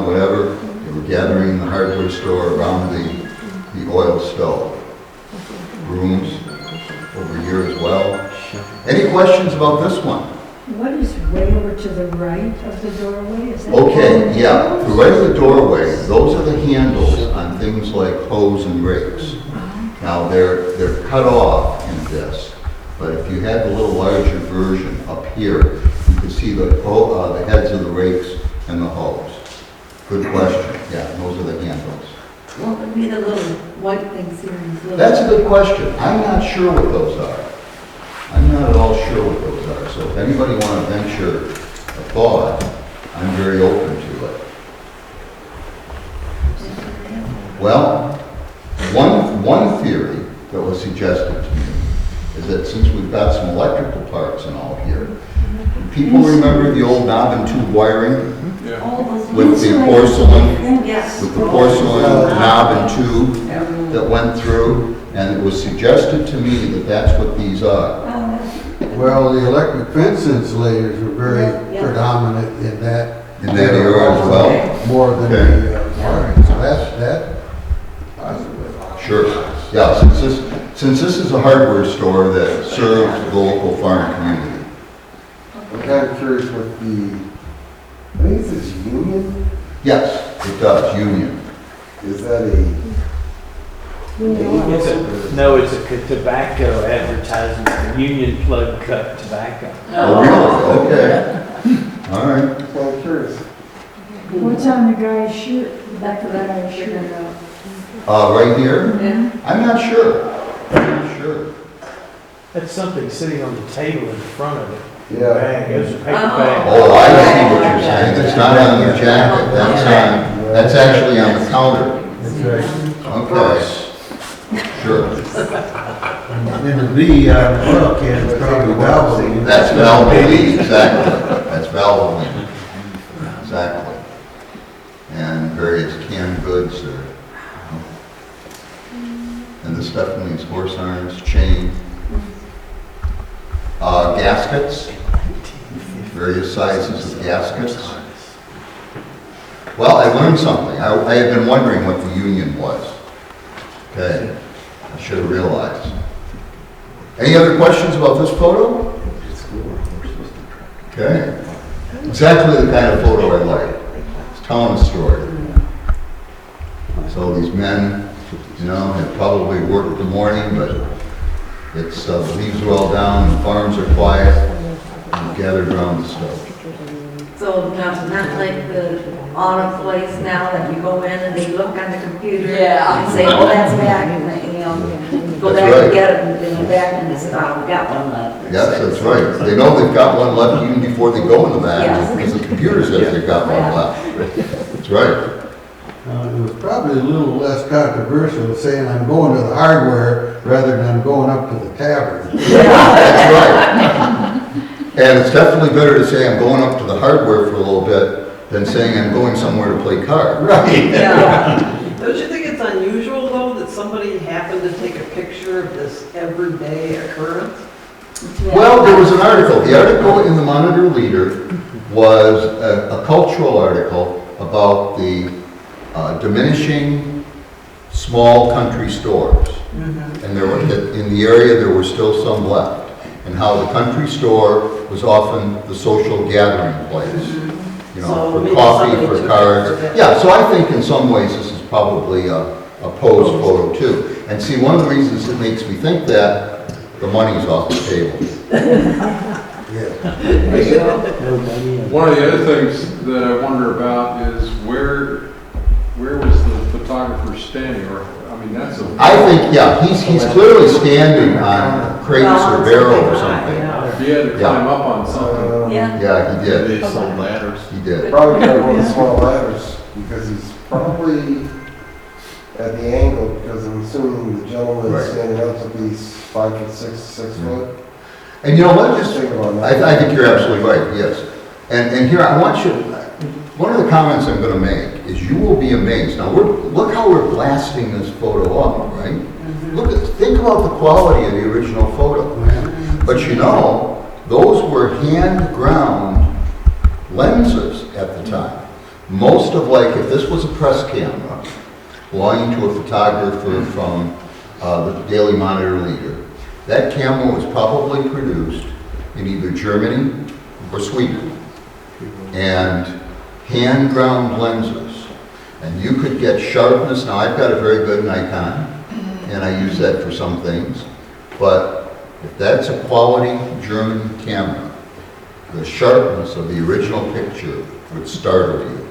whatever, they were gathering in the hardware store around the oil stove. Rooms over here as well. Any questions about this one? What is way over to the right of the doorway? Is that Okay, yeah, the right of the doorway, those are the handles on things like hose and rakes. Now, they're cut off in this, but if you had the little larger version up here, you could see the heads of the rakes and the hose. Good question. Yeah, those are the handles. What would be the little white things here? That's a good question. I'm not sure what those are. I'm not at all sure what those are. So if anybody want to venture a thought, I'm very open to it. Well, one theory that was suggested to me is that since we've got some electrical parts and all here, people remember the old knob and tube wiring Yeah. All those with the insulated porcelain, things. Yes. with the porcelain knob and tube that went through? And it was suggested to me that that's what these are. Well, the electric fence insulators were very Yeah. predominant in that. In that era as well? More than Okay. the wiring, so that possibly. Sure. Yeah, since this is a hardware store that serves the local farm community. I'm kind of curious with the, I think it says Union, Yes, it does, Union. is that a, No, it's a tobacco advertisement, the Union Plug Cut Tobacco. Oh, really? Okay. All right. I'm kind of curious. What's on the guy's shirt, the back of the guy's shirt? Right here? I'm not sure. I'm not sure. That's something sitting on the table in front of it. Yeah. Bag, it was a paper bag. Oh, I see what you're saying. It's not on the jacket. That's actually on the counter. That's right. Okay. Sure. And the V on the oil can is probably Valvoline. That's Valvoline, exactly. That's Valvoline. Exactly. And various canned goods there. And the Stephanie's horse arms, chain. Gaskets. Various sizes of gaskets. Well, I learned something. I had been wondering what the Union was. Okay. I should have realized. Any other questions about this photo? Okay. Exactly the kind of photo I like. It's telling a story. So these men, you know, have probably worked in the morning, but it's the leaves are all down, the farms are quiet, and gathered around the stove. So not like the auto place now that you go in and they look on the computer Yeah. and say, oh, that's back, and they, you know, go That's back right. and get it, and then go back and they say, oh, we got one left. Yes, that's right. They know they've got one left even before they go in the back, Yes. because the computer says they've got one left. That's right. It was probably a little less controversial saying I'm going to the hardware rather than going up to the tavern. That's right. And it's definitely better to say I'm going up to the hardware for a little bit than saying I'm going somewhere to play cards. Right. Yeah. Don't you think it's unusual, though, that somebody happened to take a picture of this everyday occurrence? Well, there was an article. The article in the Monitor Leader was a cultural article about the diminishing small country stores. And there were, in the area there were still some left. And how the country store was often the social gathering place. You know, So for maybe coffee, somebody for took cards. pictures of it. Yeah, so I think in some ways this is probably a posed photo too. And see, one of the reasons it makes me think that, the money's off the table. One of the other things that I wonder about is where was the photographer standing? Or, I mean, that's a... I think, yeah, he's clearly standing on crates or barrel or something. He had to climb up on something. Yeah, he did. They sold ladders. He did. Probably got one of the small ladders, because he's probably at the angle, because I'm assuming the gentleman Right. is standing up to be 5'6", 6 foot. And you know what, just, Think about that. I think you're absolutely right, yes. And here, I want you, one of the comments I'm gonna make is you will be amazed. Now, look how we're blasting this photo up, right? Think about the quality of the original photo. But you know, those were hand-ground lenses at the time. Most of, like, if this was a press camera belonging to a photographer from the Daily Monitor Leader, that camera was probably produced in either Germany or Sweden. And hand-ground lenses. And you could get sharpness. Now, I've got a very good Nikon, and I use that for some things. But if that's a quality German camera, the sharpness of the original picture would startle you.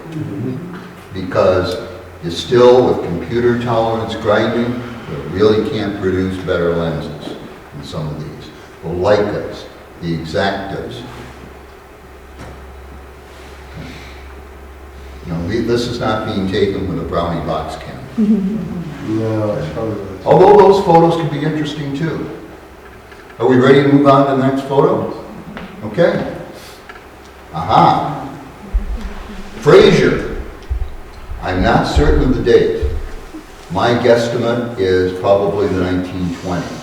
Because you still, with computer tolerance grinding, you really can't produce better lenses than some of these. The Leicas, the Exactas. You know, this is not being taken with a brownie box camera. No, it's probably. Although those photos can be interesting too. Are we ready to move on to the next photo? Okay. Aha. Fraser. I'm not certain of the date. My guesstimate is probably the 1920s.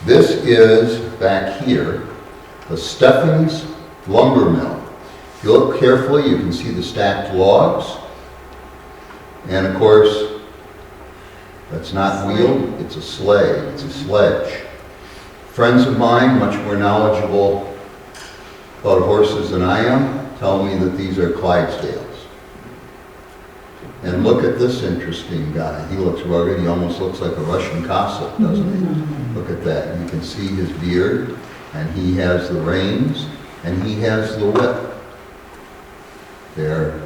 This is, back here, the Steffens lumber mill. If you look carefully, you can see the stacked logs. And of course, that's not wheeled, it's a sleigh, it's a sledge. Friends of mine, much more knowledgeable about horses than I am, tell me that these are Clydesdales. And look at this interesting guy. He looks rugged, he almost looks like a Russian Cossack, doesn't he? Look at that, you can see his beard, and he has the reins, and he has the whip. There.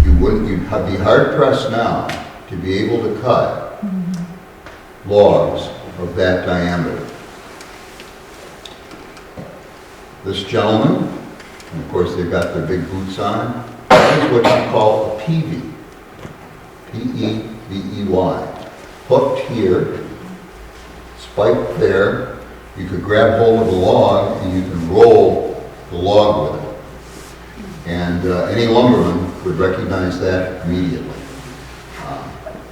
You'd be hard pressed now to be able to cut logs of that diameter. This gentleman, and of course they've got their big boots on, that is what you call a peavey. P-E-V-E-Y. Hooked here, spiked there. You could grab hold of the log and you can roll the log with it. And any lumberman would recognize that immediately.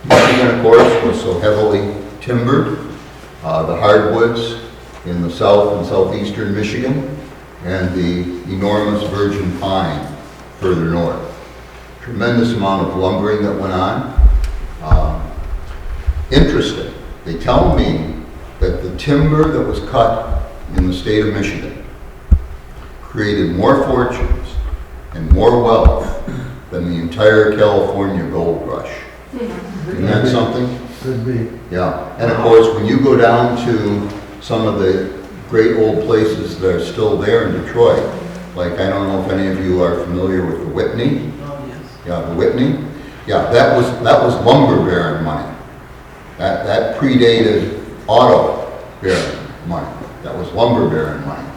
Michigan, of course, was so heavily timbered. The hardwoods in the south and southeastern Michigan, and the enormous virgin pine further north. Tremendous amount of lumbering that went on. Interesting. They tell me that the timber that was cut in the state of Michigan created more fortunes and more wealth than the entire California gold rush. Isn't that something? Could be. Yeah. And of course, when you go down to some of the great old places that are still there in Detroit, like I don't know if any of you are familiar with the Whitney. Oh, yes. Yeah, the Whitney. Yeah, that was lumber baron money. That predated auto baron money. That was lumber baron money.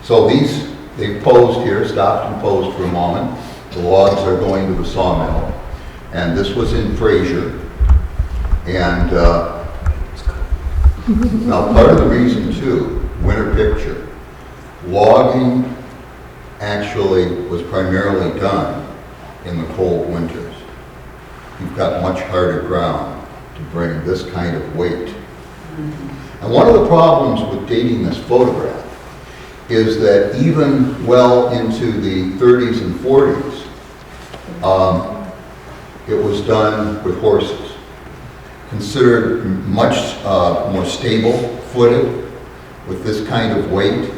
So they posed here, stopped and posed for a moment. The logs are going to the sawmill. And this was in Fraser. And now part of the reason too, winter picture, logging actually was primarily done in the cold winters. You've got much harder ground to bring this kind of weight. And one of the problems with dating this photograph is that even well into the 30s and 40s, it was done with horses. Considered much more stable footed with this kind of weight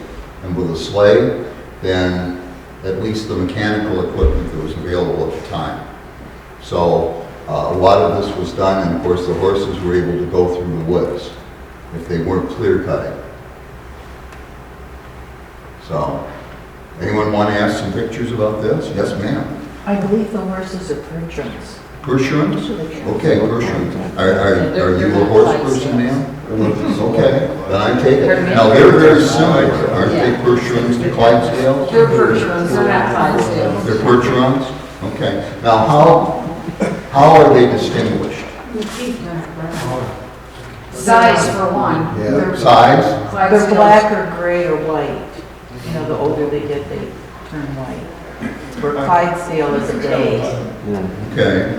and with a sleigh than at least the mechanical equipment that was available at the time. So a lot of this was done, and of course the horses were able to go through the woods if they weren't clear cutting. So, anyone want to ask some pictures about this? Yes, ma'am. I believe the horses are Percherons. Percherons? Okay, Percherons. Are you a horse person, ma'am? Okay, then I take it. Now, they're very similar, aren't they, Percherons to Clydesdales? They're Percherons, they're not Clydesdales. They're Percherons? Okay. Now, how are they distinguished? Size for one. Yeah. Size? They're black or gray or white. You know, the older they get, they turn white. Clydesdale is a day. Okay.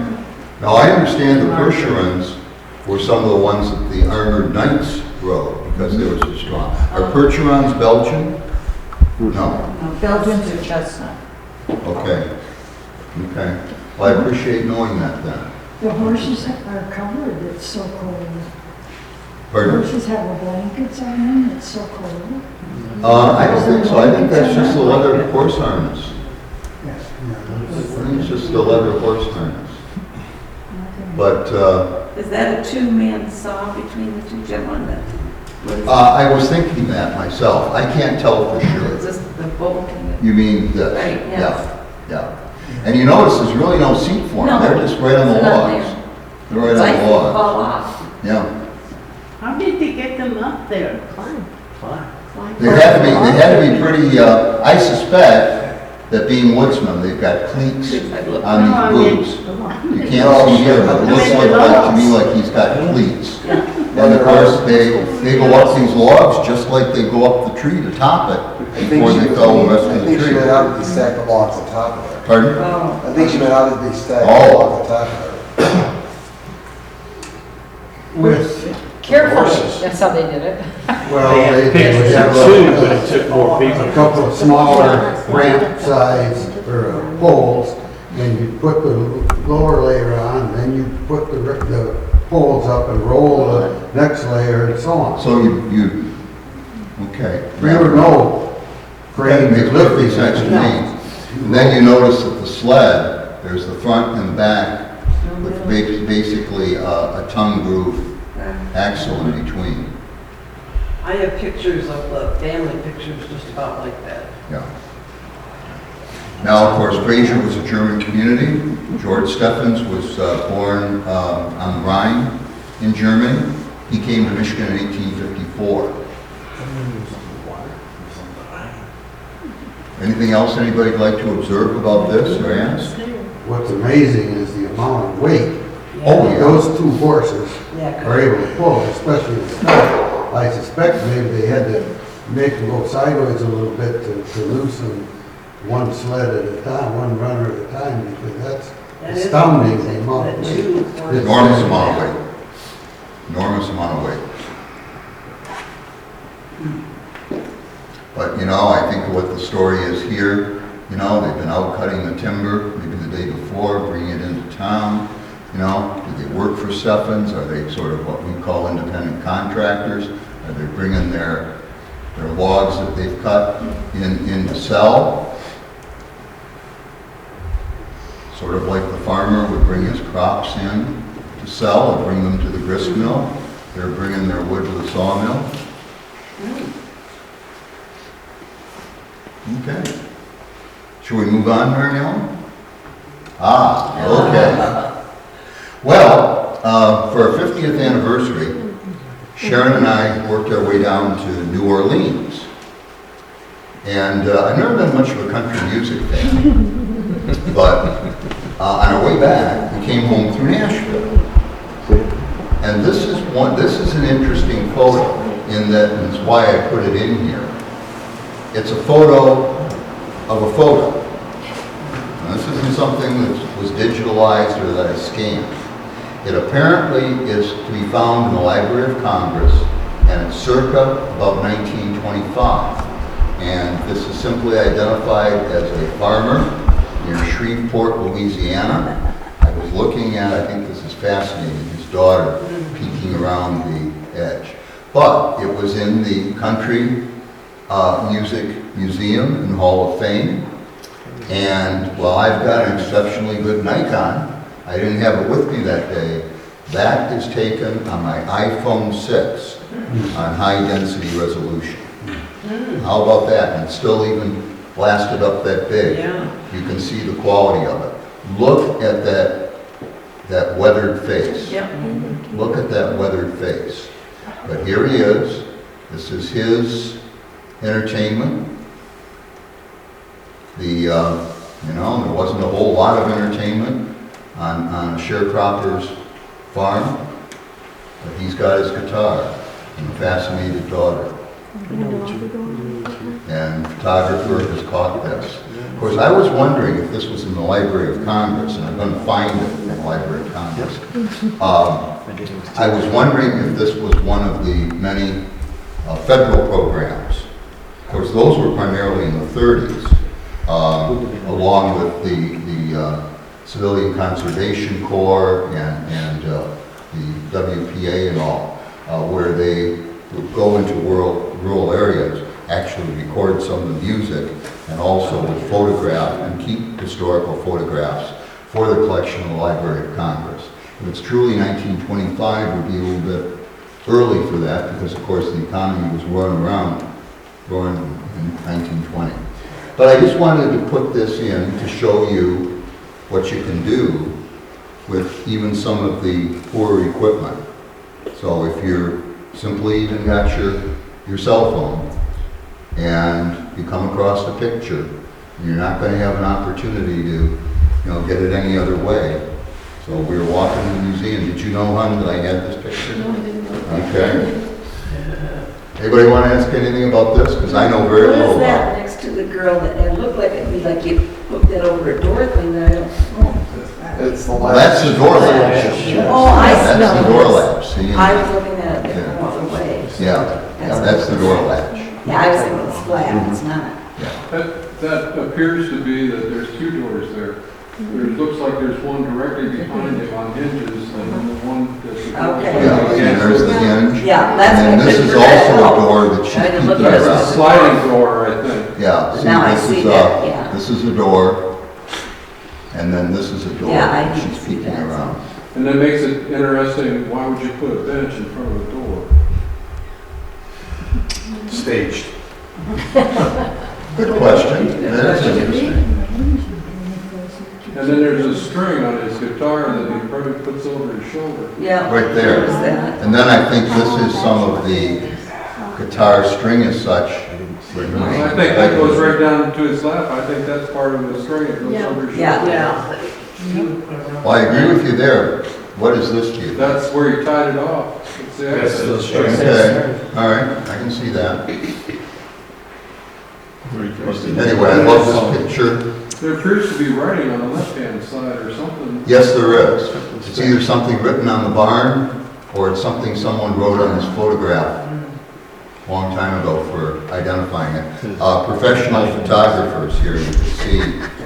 Now, I understand the Percherons were some of the ones that the armored knights rode because they were so strong. Are Percherons Belgian? No. Belgians are chestnut. Okay. Okay. Well, I appreciate knowing that then. The horses are covered, it's so cold. Pardon? Horses have a blankets on them, it's so cold. I don't think so. I think that's just the leather horse harness. I think it's just the leather horse harness. But Is that a two-man saw between the two gentlemen? I was thinking that myself. I can't tell for sure. Just the bolt. You mean this? Right, yes. Yeah. And you notice there's really no seat for them. No, They're just right on the it's not logs. there. They're right It's on like the they logs. fall off. Yeah. How did they get them up there? They had to be pretty, I suspect that being woodsmen, they've got cleats on these boots. You can't see here, but it looks to me like he's got cleats. And of course, they go up these logs just like they go up the tree to top it. before they fell the rest of I the think she tree. meant how did they stack the logs on top of there. Pardon? I think she meant how did they stack the Oh. logs on top of there. With, Carefully, that's how they did it. well, They had they pictures have too, but it took more people. a couple of smaller ramp size or poles, and you put the lower layer on, then you put the poles up and roll the next layer and so on. So you, okay. There were no That crane makes to lift perfect these sense to things. me. And then you notice that the sled, there's the front and back with basically a tongue groove axle in between. I have pictures of the family pictures just about like that. Yeah. Now, of course, Fraser was a German community. George Steffens was born on the Rhine in Germany. He came to Michigan in 1854. Anything else anybody'd like to observe about this or ask? What's amazing is the amount of weight Oh, that yeah. those two horses Yeah, are able to pull, especially the sled. I suspect maybe they had to make them go sideways a little bit to loosen one sled at a time, one runner at a time, because that's That is astounding, the amazing. amount That of two weight. horses. Enormous amount of weight. Enormous amount of weight. But, you know, I think what the story is here, you know, they've been out cutting the timber, maybe the day before, bringing it into town. You know, do they work for Steffens? Are they sort of what we call independent contractors? Are they bringing their logs that they've cut in to sell? Sort of like the farmer would bring his crops in to sell and bring them to the grist mill. They're bringing their wood to the sawmill. Okay. Should we move on, Mary Ellen? Okay. Well, for our 50th anniversary, Sharon and I worked our way down to New Orleans. And I've never been much of a country music fan, but on our way back, we came home through Nashville. And this is an interesting photo in that, and it's why I put it in here. It's a photo of a photo. Now, this isn't something that was digitalized or that I scanned. It apparently is to be found in the Library of Congress, and it's circa about 1925. And this is simply identified as a farmer near Shreveport, Louisiana. I was looking at, I think this is fascinating, his daughter peeking around the edge. But it was in the Country Music Museum and Hall of Fame. And while I've got an exceptionally good Nikon, I didn't have it with me that day. That is taken on my iPhone 6 on high density resolution. How about that? And it's still even blasted up that big. Yeah. You can see the quality of it. Look at that weathered face. Yep. Look at that weathered face. But here he is. This is his entertainment. You know, there wasn't a whole lot of entertainment on a sharecropper's farm, but he's got his guitar and a fascinated daughter. And the photographer has caught this. Of course, I was wondering if this was in the Library of Congress, and I'm going to find it in the Library of Congress. I was wondering if this was one of the many federal programs. Of course, those were primarily in the 30s, along with the Civilian Conservation Corps and the WPA and all, where they would go into rural areas, actually record some of the music, and also would photograph and keep historical photographs for the collection of the Library of Congress. If it's truly 1925, it would be a little bit early for that, because of course the economy was roaring in 1920. But I just wanted to put this in to show you what you can do with even some of the poorer equipment. So if you're simply even got your cell phone and you come across a picture, you're not going to have an opportunity to, get it any other way. So we were walking in the museum. Did you know, hon, that I had this picture? No, I didn't know. Okay. Anybody want to ask anything about this? Because I know very What little is about that it. next to the girl that, it looked like it'd be like you hooked that over a door thing that I don't know. It's the Well, latch. that's the door latch. Oh, I That's know. the door latch. See, I was looking at it the wrong way. yeah, that's the door latch. Yeah, I was thinking it's flat, it's not. That appears to be that there's two doors there. There looks like there's one directly behind it on hinges, and then the one that's. Okay. Yeah, see, there's the hinge. Yeah, that's And what I this couldn't is figure that also out. a door that she's Trying to peeking look at it. That's a around. sliding door, I think. Yeah, see, Now I this see is, that, yeah. this is a door, and then this is a door Yeah, I that didn't she's see peeking that. around. And that makes it interesting, why would you put a bench in front of a door? Staged. Good question. That's interesting. And then there's a string on his guitar that he probably puts over his shoulder. Yeah. Right there. There's that. And then I think this is some of the guitar string as such. I think that goes right down to his lap. I think that's part of the string that goes over his shoulder. Yeah. Well, I agree with you there. What is this to you? That's where he tied it off. It's the That's the access. string. Okay, all right, I can see that. Anyway, I love this picture. There appears to be writing on the left-hand side or something. Yes, there is. It's either something written on the barn, or it's something someone wrote on this photograph a long time ago for identifying it. Professional photographers here, you can see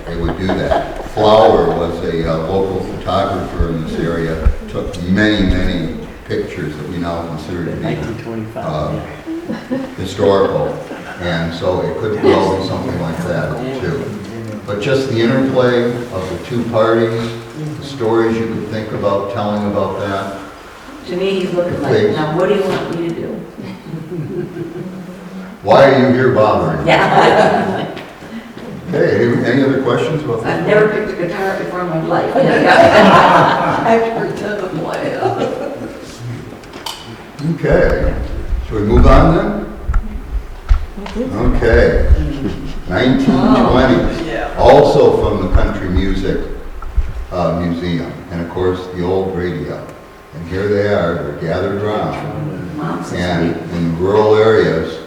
they would do that. Flower was a local photographer in this area, took many, many pictures that we now consider to be 1925. historical, and so it could well be something like that too. But just the interplay of the two parties, the stories you could think about telling about that. To me, he's looking like, now what do you want me to do? Why are you here bothering? Yeah. Okay, any other questions about I've that? never picked a guitar before in my life. I have to pretend to play. Okay, shall we move on then? Okay, 1920s, also from the Country Music Museum, and of course the old radio. And here they are, they're gathered around, and in the rural areas,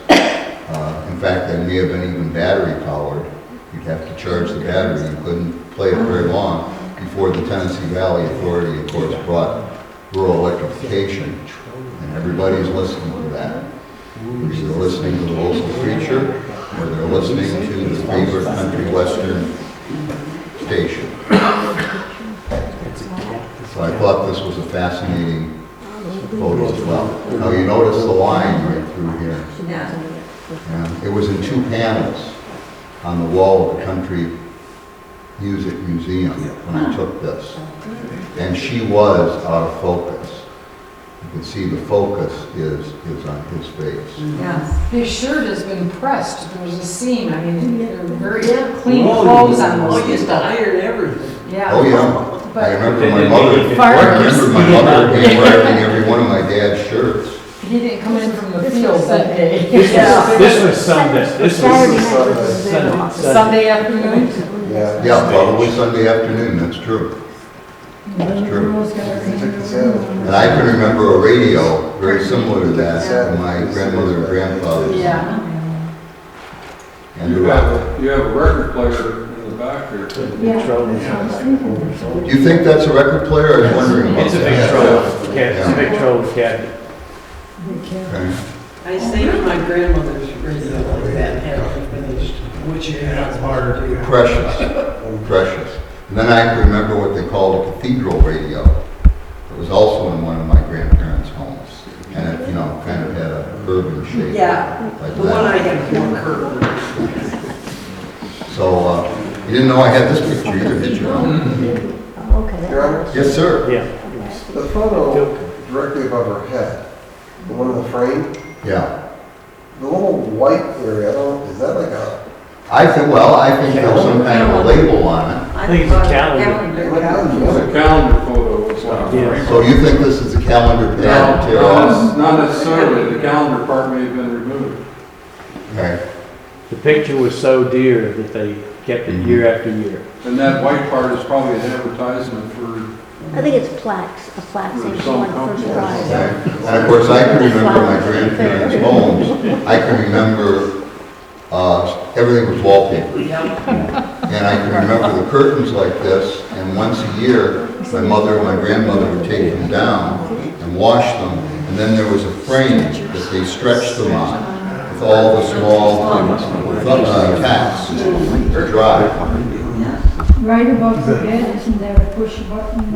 in fact, they may have been even battery powered. You'd have to charge the battery, you couldn't play it very long before the Tennessee Valley Authority, of course, brought rural electrification, and everybody's listening to that. Either they're listening to the local preacher, or they're listening to the favorite country western station. So I thought this was a fascinating photo as well. Now you notice the line right through here. And it was in two panels on the wall of the Country Music Museum when I took this. And she was out of focus. You can see the focus is on his face. Yes. His shirt has been pressed. There was a seam. I mean, they're very clean clothes on those. Oh, you used to iron everything. Yeah. Oh, yeah. But I remember They my didn't mother, even I work. remember my mother handwriting every one of my dad's shirts. he didn't come in from the field that day. This was Sunday. This Saturday was night was Sunday. Sunday afternoon? Yeah. Yeah, probably Sunday afternoon, that's true. The true. girls got They took the her sandwich. And I can remember a radio very similar to that from my grandmother and grandfather's. Yeah. And You have a record player in the back here. Yeah, that's what I was thinking. do you think that's a record player? I was wondering about It's a that. Victrola cabinet. Okay. I saved my grandmother's radio like that, had it finished, which is hard to do. Precious, precious. And then I can remember what they called a cathedral radio. It was also in one of my grandparents' homes. And it, you know, kind of had a curving shape. Yeah, like the one I that. had more curved. So, you didn't know I had this picture either, did you? Okay. Your Honor, Yes, sir. Yeah. the photo directly above her head, the one in the frame, Yeah. the little white area, I don't know, is that like a? I think there's some kind of a label on it. I think it's a calendar. It's a calendar photo. It's like- Yeah. So you think this is a calendar pad material? Not necessarily, the calendar part may have been removed. Okay. The picture was so dear that they kept it year after year. And that white part is probably an advertisement for I think it's plaques, a plaque saying she won first prize. And of course, I can remember my grandparents' homes. I can remember everything was wallpaper. And I can remember the curtains like this, and once a year, my mother and my grandmother would take them down and wash them, and then there was a frame that they stretched them on with all the small tacks to dry. Right above the bed, isn't there a push button?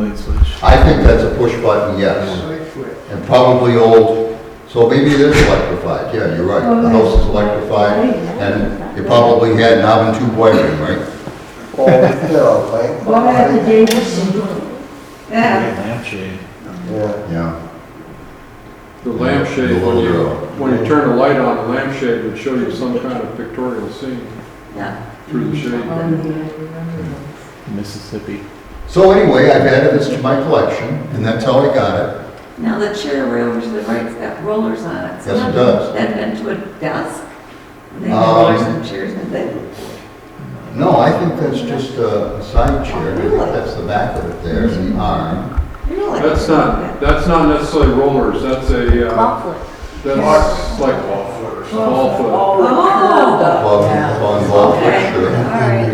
I think that's a push button, yes. And probably old, so maybe it is electrified. Yeah, you're right. The house is electrified, and you probably had knob and tube wiring, right? Well, at the Davidson. Lampshade. Yeah. The lampshade, when you turn the light on, the lampshade would show you some kind of pictorial scene. Yeah. Through the shade. Mississippi. So anyway, I've added this to my collection, and that's how I got it. Now the chair right over to the right's got rollers on it. So Yes, it does. that into a desk? They have rollers and chairs and they. No, I think that's just a side chair. I think that's the back of it there, the arm. Really? That's not necessarily rollers, that's a, that's like ball foot. Oh. Okay. Sure. All right.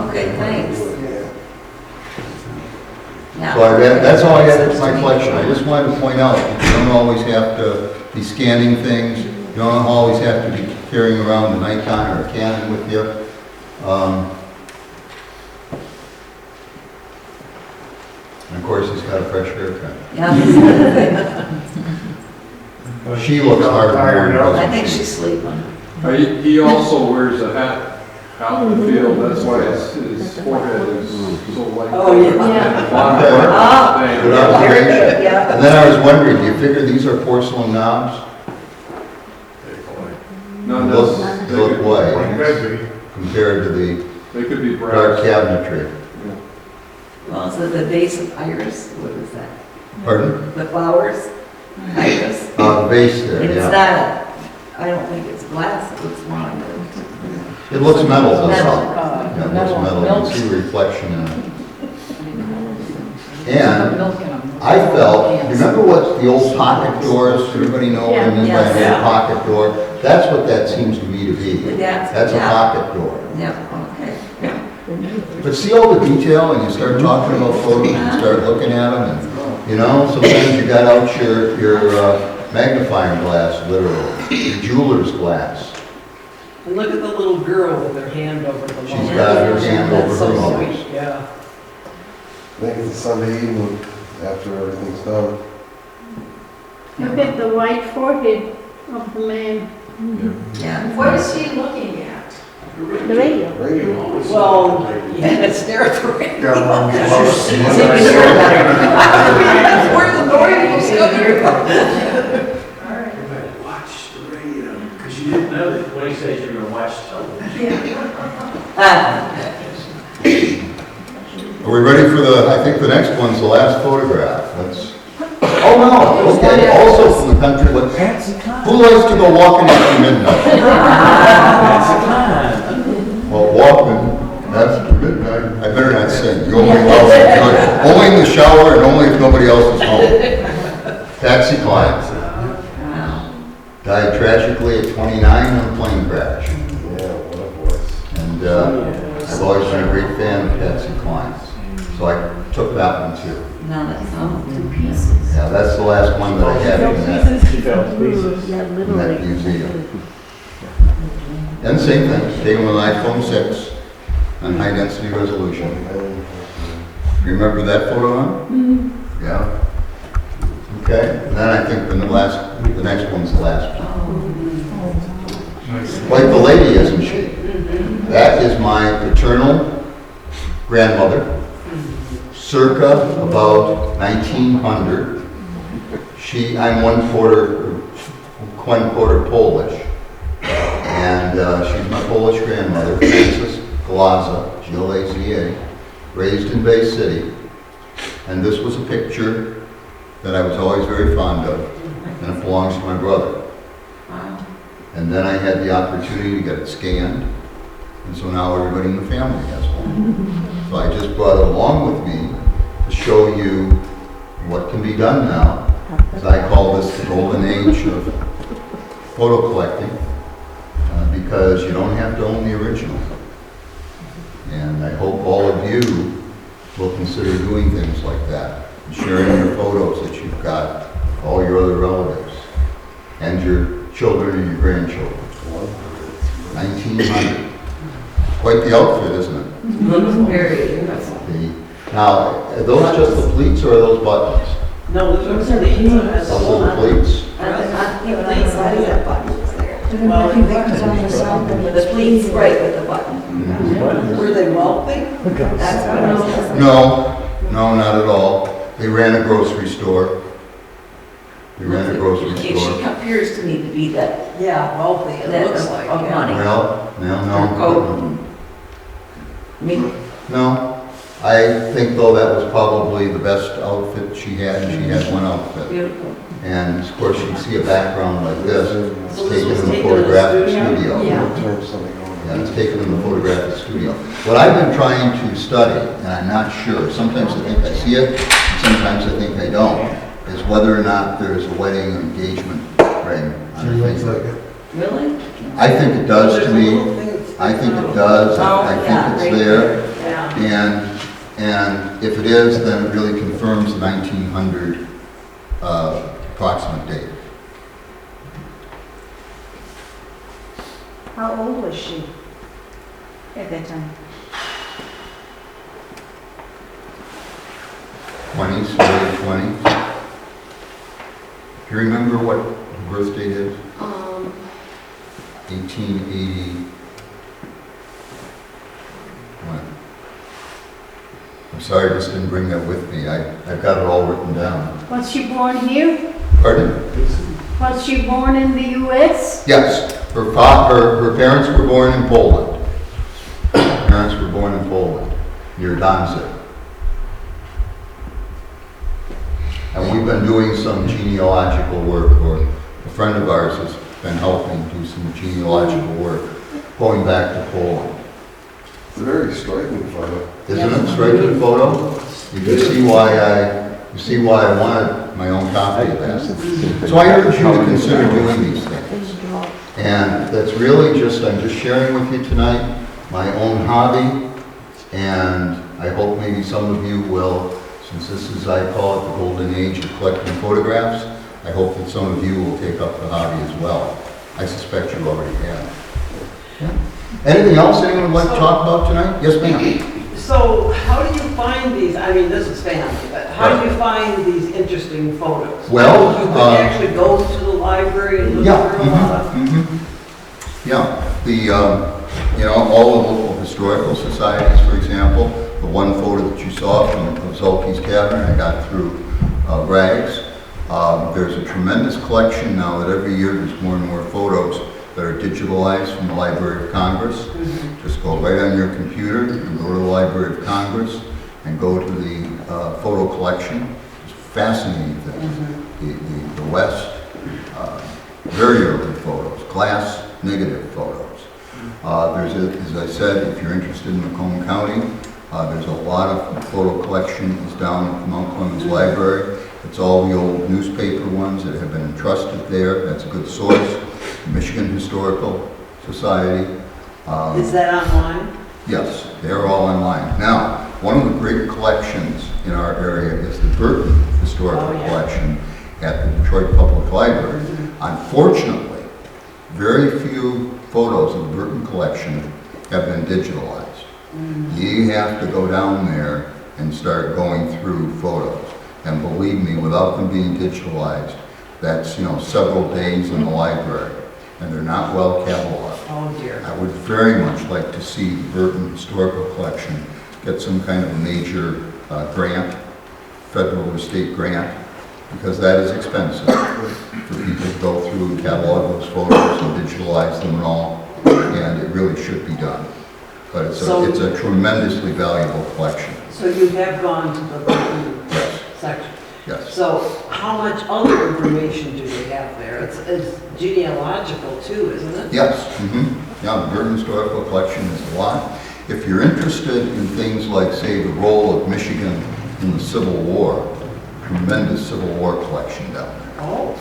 Okay, thanks. So that's all I had in my collection. I just wanted to point out that you don't always have to be scanning things. You don't always have to be carrying around a Nikon or a Canon with you. And of course, he's got a fresh haircut. Yeah. She looks hard. I think she's sleeping. He also wears a hat out in the field, that's why his forehead is so white. Oh, yeah. Good observation. And then I was wondering, do you figure these are porcelain knobs? No, They look white compared to the they could be dark cabinetry. Well, so the vase of iris, what is that? Pardon? The flowers, iris. The vase there, It's yeah. not, I don't think it's glass, it looks more like It looks metal, doesn't it? Metal. Yeah, it looks metal. You can see the reflection in it. And I felt, remember what the old pocket doors, everybody know what I mean by an old pocket door? That's what that seems to me to be. That's a pocket door. Yeah, okay. But see all the detail, and you start talking about photos, and you start looking at them, and, you know, sometimes you got out your magnifying glass, literally, your jeweler's glass. And look at the little girl with her hand over the mouth. She's got her hand over her mouth. Yeah. I think it's a Sunday evening after everything's done. Look at the white forehead of the man. Yeah. What is he looking at? The radio. Well, you had to stare at the radio. Where's the noise? Watch the radio, because you didn't know that when he says you're going to watch television. Are we ready for the, I think the next one's the last photograph. Let's, oh no, okay, also from the country, who likes to go walking after midnight? Well, walking after midnight, I better not sing. The only else is good. Only in the shower and only if nobody else is home. Patsy Cline. Died tragically at 29 in a plane crash. Yeah, what a voice. And I've always been a great fan of Patsy Cline. So I took that one too. No, that's all 2 pieces. Yeah, that's the last one that I had in that museum. And same thing, taken with an iPhone 6 on high density resolution. Remember that photo on? Yeah. Okay, and then I think the next one's the last one. Like the lady, isn't she? That is my paternal grandmother, circa about 1900. I'm one quarter Polish, and she's my Polish grandmother, Frances Glaza, G-L-A-Z-A, raised in Bay City. And this was a picture that I was always very fond of, and it belongs to my brother. And then I had the opportunity to get it scanned, and so now everybody in the family has one. So I just brought it along with me to show you what can be done now. As I call this the golden age of photo collecting, because you don't have to own the original. And I hope all of you will consider doing things like that, and sharing your photos that you've got, all your other relatives, and your children and your grandchildren. 1900. Quite the outfit, isn't it? Looks very beautiful. Now, are those just the pleats or are those buttons? No, those are pleats. Those are the pleats? Well, the pleats, right, with the button. Were they wealthy? That's what I was thinking. No, not at all. They ran a grocery store. They ran a grocery She store. appears to me to be that. Yeah, wealthy, it that looks like. of yeah. money. Well, Her coat. no. I think though that was probably the best outfit she had, and she had one outfit. Beautiful. And of course you see a background like this, it's So this taken was in the taken in the photographic studio? studio. Yeah. Turn something on. Yeah, it's taken in the photographic studio. What I've been trying to study, and I'm not sure, sometimes I think I see it, and sometimes I think I don't, is whether or not there's a wedding or engagement ring on her Looks finger. like it. Really? I think it does to me. I think it does. I think it's there. Yeah. And if it is, then it really confirms the 1900 approximate date. How old was she at that time? 20s, early 20s. Do you remember what her birth date is? 1880. I'm sorry I just didn't bring that with me. I've got it all written down. Was she born here? Pardon? Was she born in the U.S.? Yes. Her parents were born in Poland. Her parents were born in Poland, near Danzig. And we've been doing some genealogical work, or a friend of ours has been helping do some genealogical work, going back to Poland. It's a very striking photo. Isn't it a striking photo? You can see why I wanted my own copy of that. So I urge you to consider doing these things. And that's really I'm just sharing with you tonight my own hobby, and I hope maybe some of you will, since this is, I call it the golden age of collecting photographs, I hope that some of you will take up the hobby as well. I suspect you already have. Yeah. Anything else anyone would like to talk about tonight? Yes, ma'am. So how do you find these, I mean, this is family, but how do you find these interesting photos? Well, You could actually go to the library and look through a lot of... Yeah, all the local historical societies, for example, the one photo that you saw from Zolke's Cavern, I got through rags. There's a tremendous collection now that every year there's more and more photos that are digitalized from the Library of Congress. Just go right on your computer and go to the Library of Congress and go to the photo collection. It's fascinating things. The West, very early photos, glass negative photos. As I said, if you're interested in Macomb County, there's a lot of photo collection is down at the Mount Clemens Library. It's all the old newspaper ones that have been entrusted there. That's a good source. Michigan Historical Society. Is that online? Yes, they're all online. Now, one of the great collections in our area is the Burton Historical Collection at the Detroit Public Library. Unfortunately, very few photos of the Burton collection have been digitalized. You have to go down there and start going through photos. And believe me, without them being digitalized, that's several days in the library. And they're not well cataloged. Oh dear. I would very much like to see the Burton Historical Collection get some kind of a major grant, federal or state grant, because that is expensive for people to go through and catalog those photos and digitalize them and all, and it really should be done. But it's a tremendously valuable collection. So you have gone to the Burton section? Yes. So how much other information do they have there? It's genealogical too, isn't it? Yes. Yeah, the Burton Historical Collection is a lot. If you're interested in things like, say, the role of Michigan from the Civil War. Tremendous Civil War collection down there. Oh.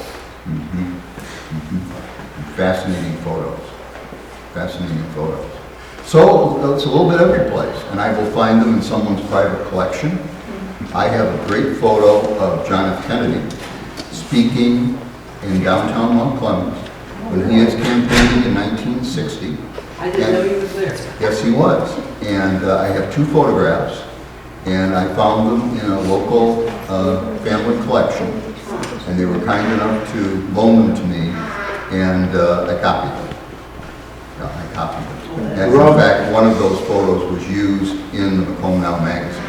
Fascinating photos. Fascinating photos. So it's a little bit every place, and I will find them in someone's private collection. I have a great photo of John F. Kennedy speaking in downtown Mount Clemens when he was campaigning in 1960. I didn't know he was there. Yes, he was. And I have 2 photographs, and I found them in a local family collection, and they were kind enough to loan them to me, and I copied them. Yeah, I copied them. And in fact, one of those photos was used in the Macomb Now magazine.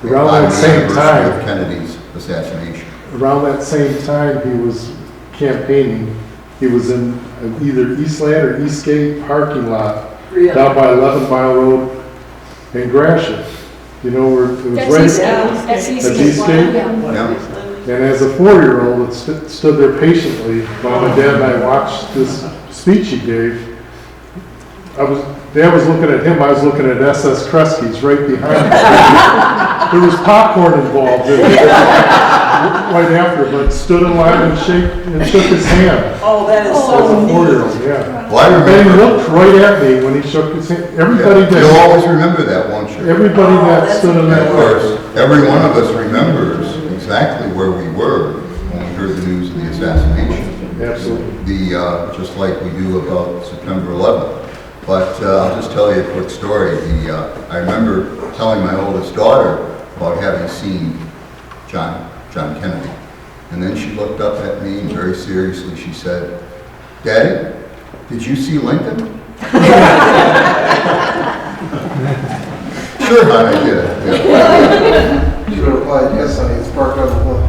Around that same time, of Kennedy's assassination. Around that same time he was campaigning, he was in either Eastland or Eastgate parking lot down by 11 Mile Road in Gratiot. You know where it was That's Eastgate. And as a 4-year-old, it stood there patiently while my dad and I watched this speech he gave. Dad was looking at him, I was looking at SS Kresge's right behind him. There was popcorn involved in it right after, but stood in line and shook his hand. Oh, that is so As a neat. 4-year-old, yeah. Well, I remember. And he looked right at me when he shook his hand. Everybody did. You'll always remember that, won't you? Everybody that stood in that Of course, every one of us remembers exactly where we were when we heard the news of the assassination. Absolutely. Just like we do about September 11th. But I'll just tell you a quick story. I remember telling my oldest daughter about having seen John Kennedy. And then she looked up at me and very seriously she said, "Daddy, did you see Lincoln?" Sure, hon, I did. Yeah. You should have replied, yes, honey, it's parked on the lawn.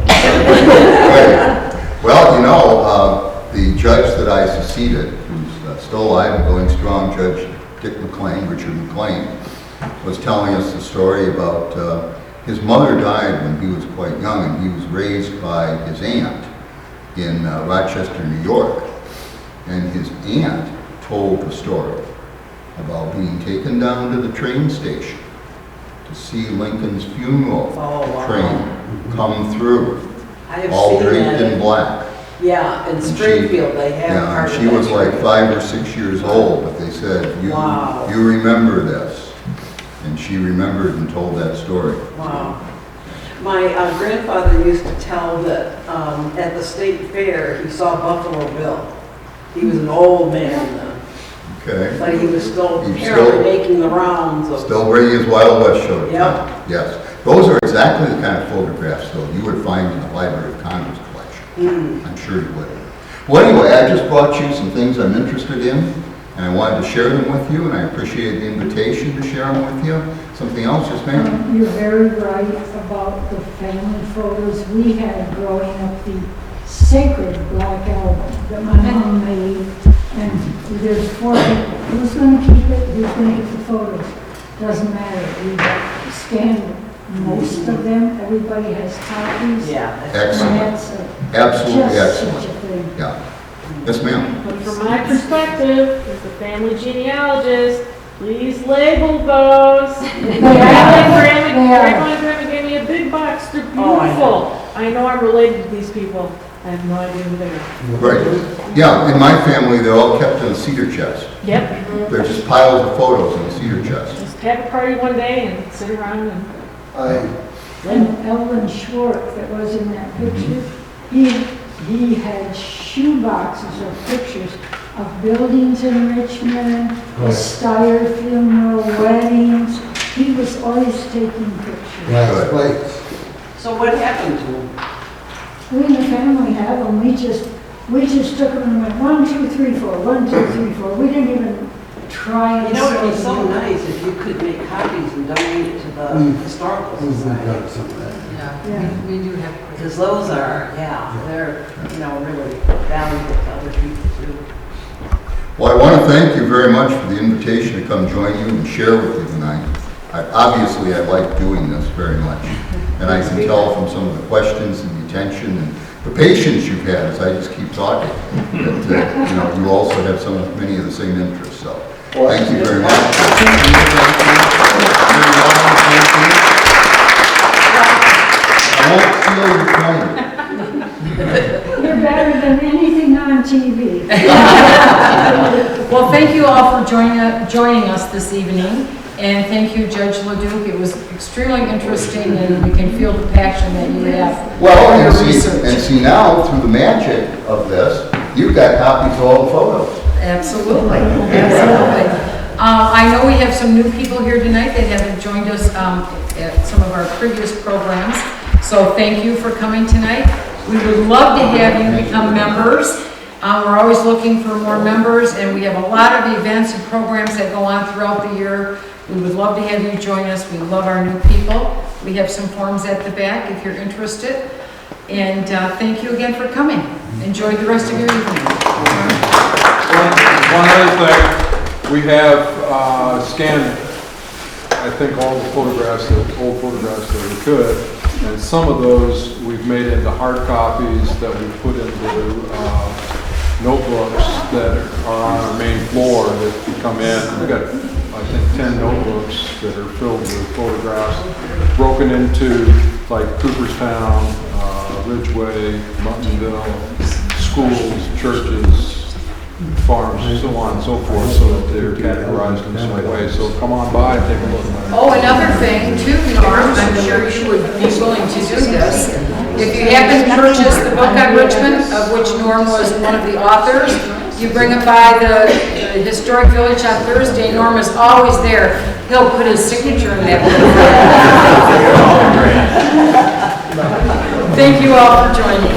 Right. Well, you know, the judge that I succeeded, who's still alive and going strong, Judge Richard McLean, was telling us the story about his mother died when he was quite young, and he was raised by his aunt in Rochester, New York. And his aunt told the story about being taken down to the train station to see Lincoln's funeral train come through, I have all seen draped that. in black. Yeah, in Springfield, they have Yeah, part and of she that. was like 5 or 6 years old, but they said, you remember this. And she remembered and told that story. Wow. My grandfather used to tell that at the state fair, he saw Buffalo Bill. He was an old man then. Okay. But he was still He's apparently still- making the rounds of. Still bringing his Wild West show to Yep. town. Yes. Those are exactly the kind of photographs, though, you would find in the Library of Congress collection. I'm sure you would. Well, anyway, I just brought you some things I'm interested in, and I wanted to share them with you, and I appreciate the invitation to share them with you. Something else, just ma'am? You're very right about the family photos. We had growing up the sacred black album that my mom made, and there's 4 people. Who's going to keep it? Who's going to get the photos? Doesn't matter. We scanned most of them. Everybody has copies. Yeah. Excellent. And that's Absolutely just excellent. such a thing. Yeah. Yes, ma'am. But from my perspective, as a family genealogist, please label those. Grandma and Grandma gave me a big box, they're beautiful. I know I'm related to these people, I have no idea who they are. Right. Yeah, in my family, they're all kept in a cedar chest. Yep. They're just piles of photos in a cedar chest. Just have a party one day and sit around and. And Elvin Schwartz that was in that picture, he had shoe boxes of pictures of buildings in Richmond, the Steyer funeral, weddings. He was always taking pictures. Last place. So what happened to him? We in the family have them. We just took them and went 1, 2, 3, 4, 1, 2, 3, 4. We didn't even try and You know, it'd be sell so them. nice if you could make copies and donate it to the Historical Society. Yeah, we do have. Because those are, they're, really valuable to other people too. Well, I want to thank you very much for the invitation to come join you and share with you tonight. Obviously, I like doing this very much. And I can tell from some of the questions and the attention and the patience you've had as I just keep talking, that you also have many of the same interests. So, thank you very much. joining us this evening. And thank you, Judge LeDuc. It was extremely interesting, and we can feel the passion that you have Well, for your and research. see now, through the magic of this, you've got copies of all the photos. Absolutely, absolutely. I know we have some new people here tonight that haven't joined us at some of our previous programs. So thank you for coming tonight. We would love to have you become members. We're always looking for more members, and we have a lot of events and programs that go on throughout the year. We would love to have you join us. We love our new people. We have some forms at the back if you're interested. And thank you again for coming. Enjoy the rest of your evening. One other thing, we have scanned, I think, all the photographs, old photographs that we could, and some of those we've made into hard copies that we put into notebooks that are on our main floor that you come in. We've got, I think, 10 notebooks that are filled with photographs, broken into like Cooperstown, Ridgeway, Muttonville, schools, churches, farms, so on and so forth, so that they're categorized in some way. So come on by and take a look. Oh, another thing too, Norm, I'm sure you would be willing to do this. If you happen to purchase the book on Richmond, of which Norm was one of the authors, you bring it by the Historic Village on Thursday. Norm is always there. He'll put his signature in that book. Thank you all for joining.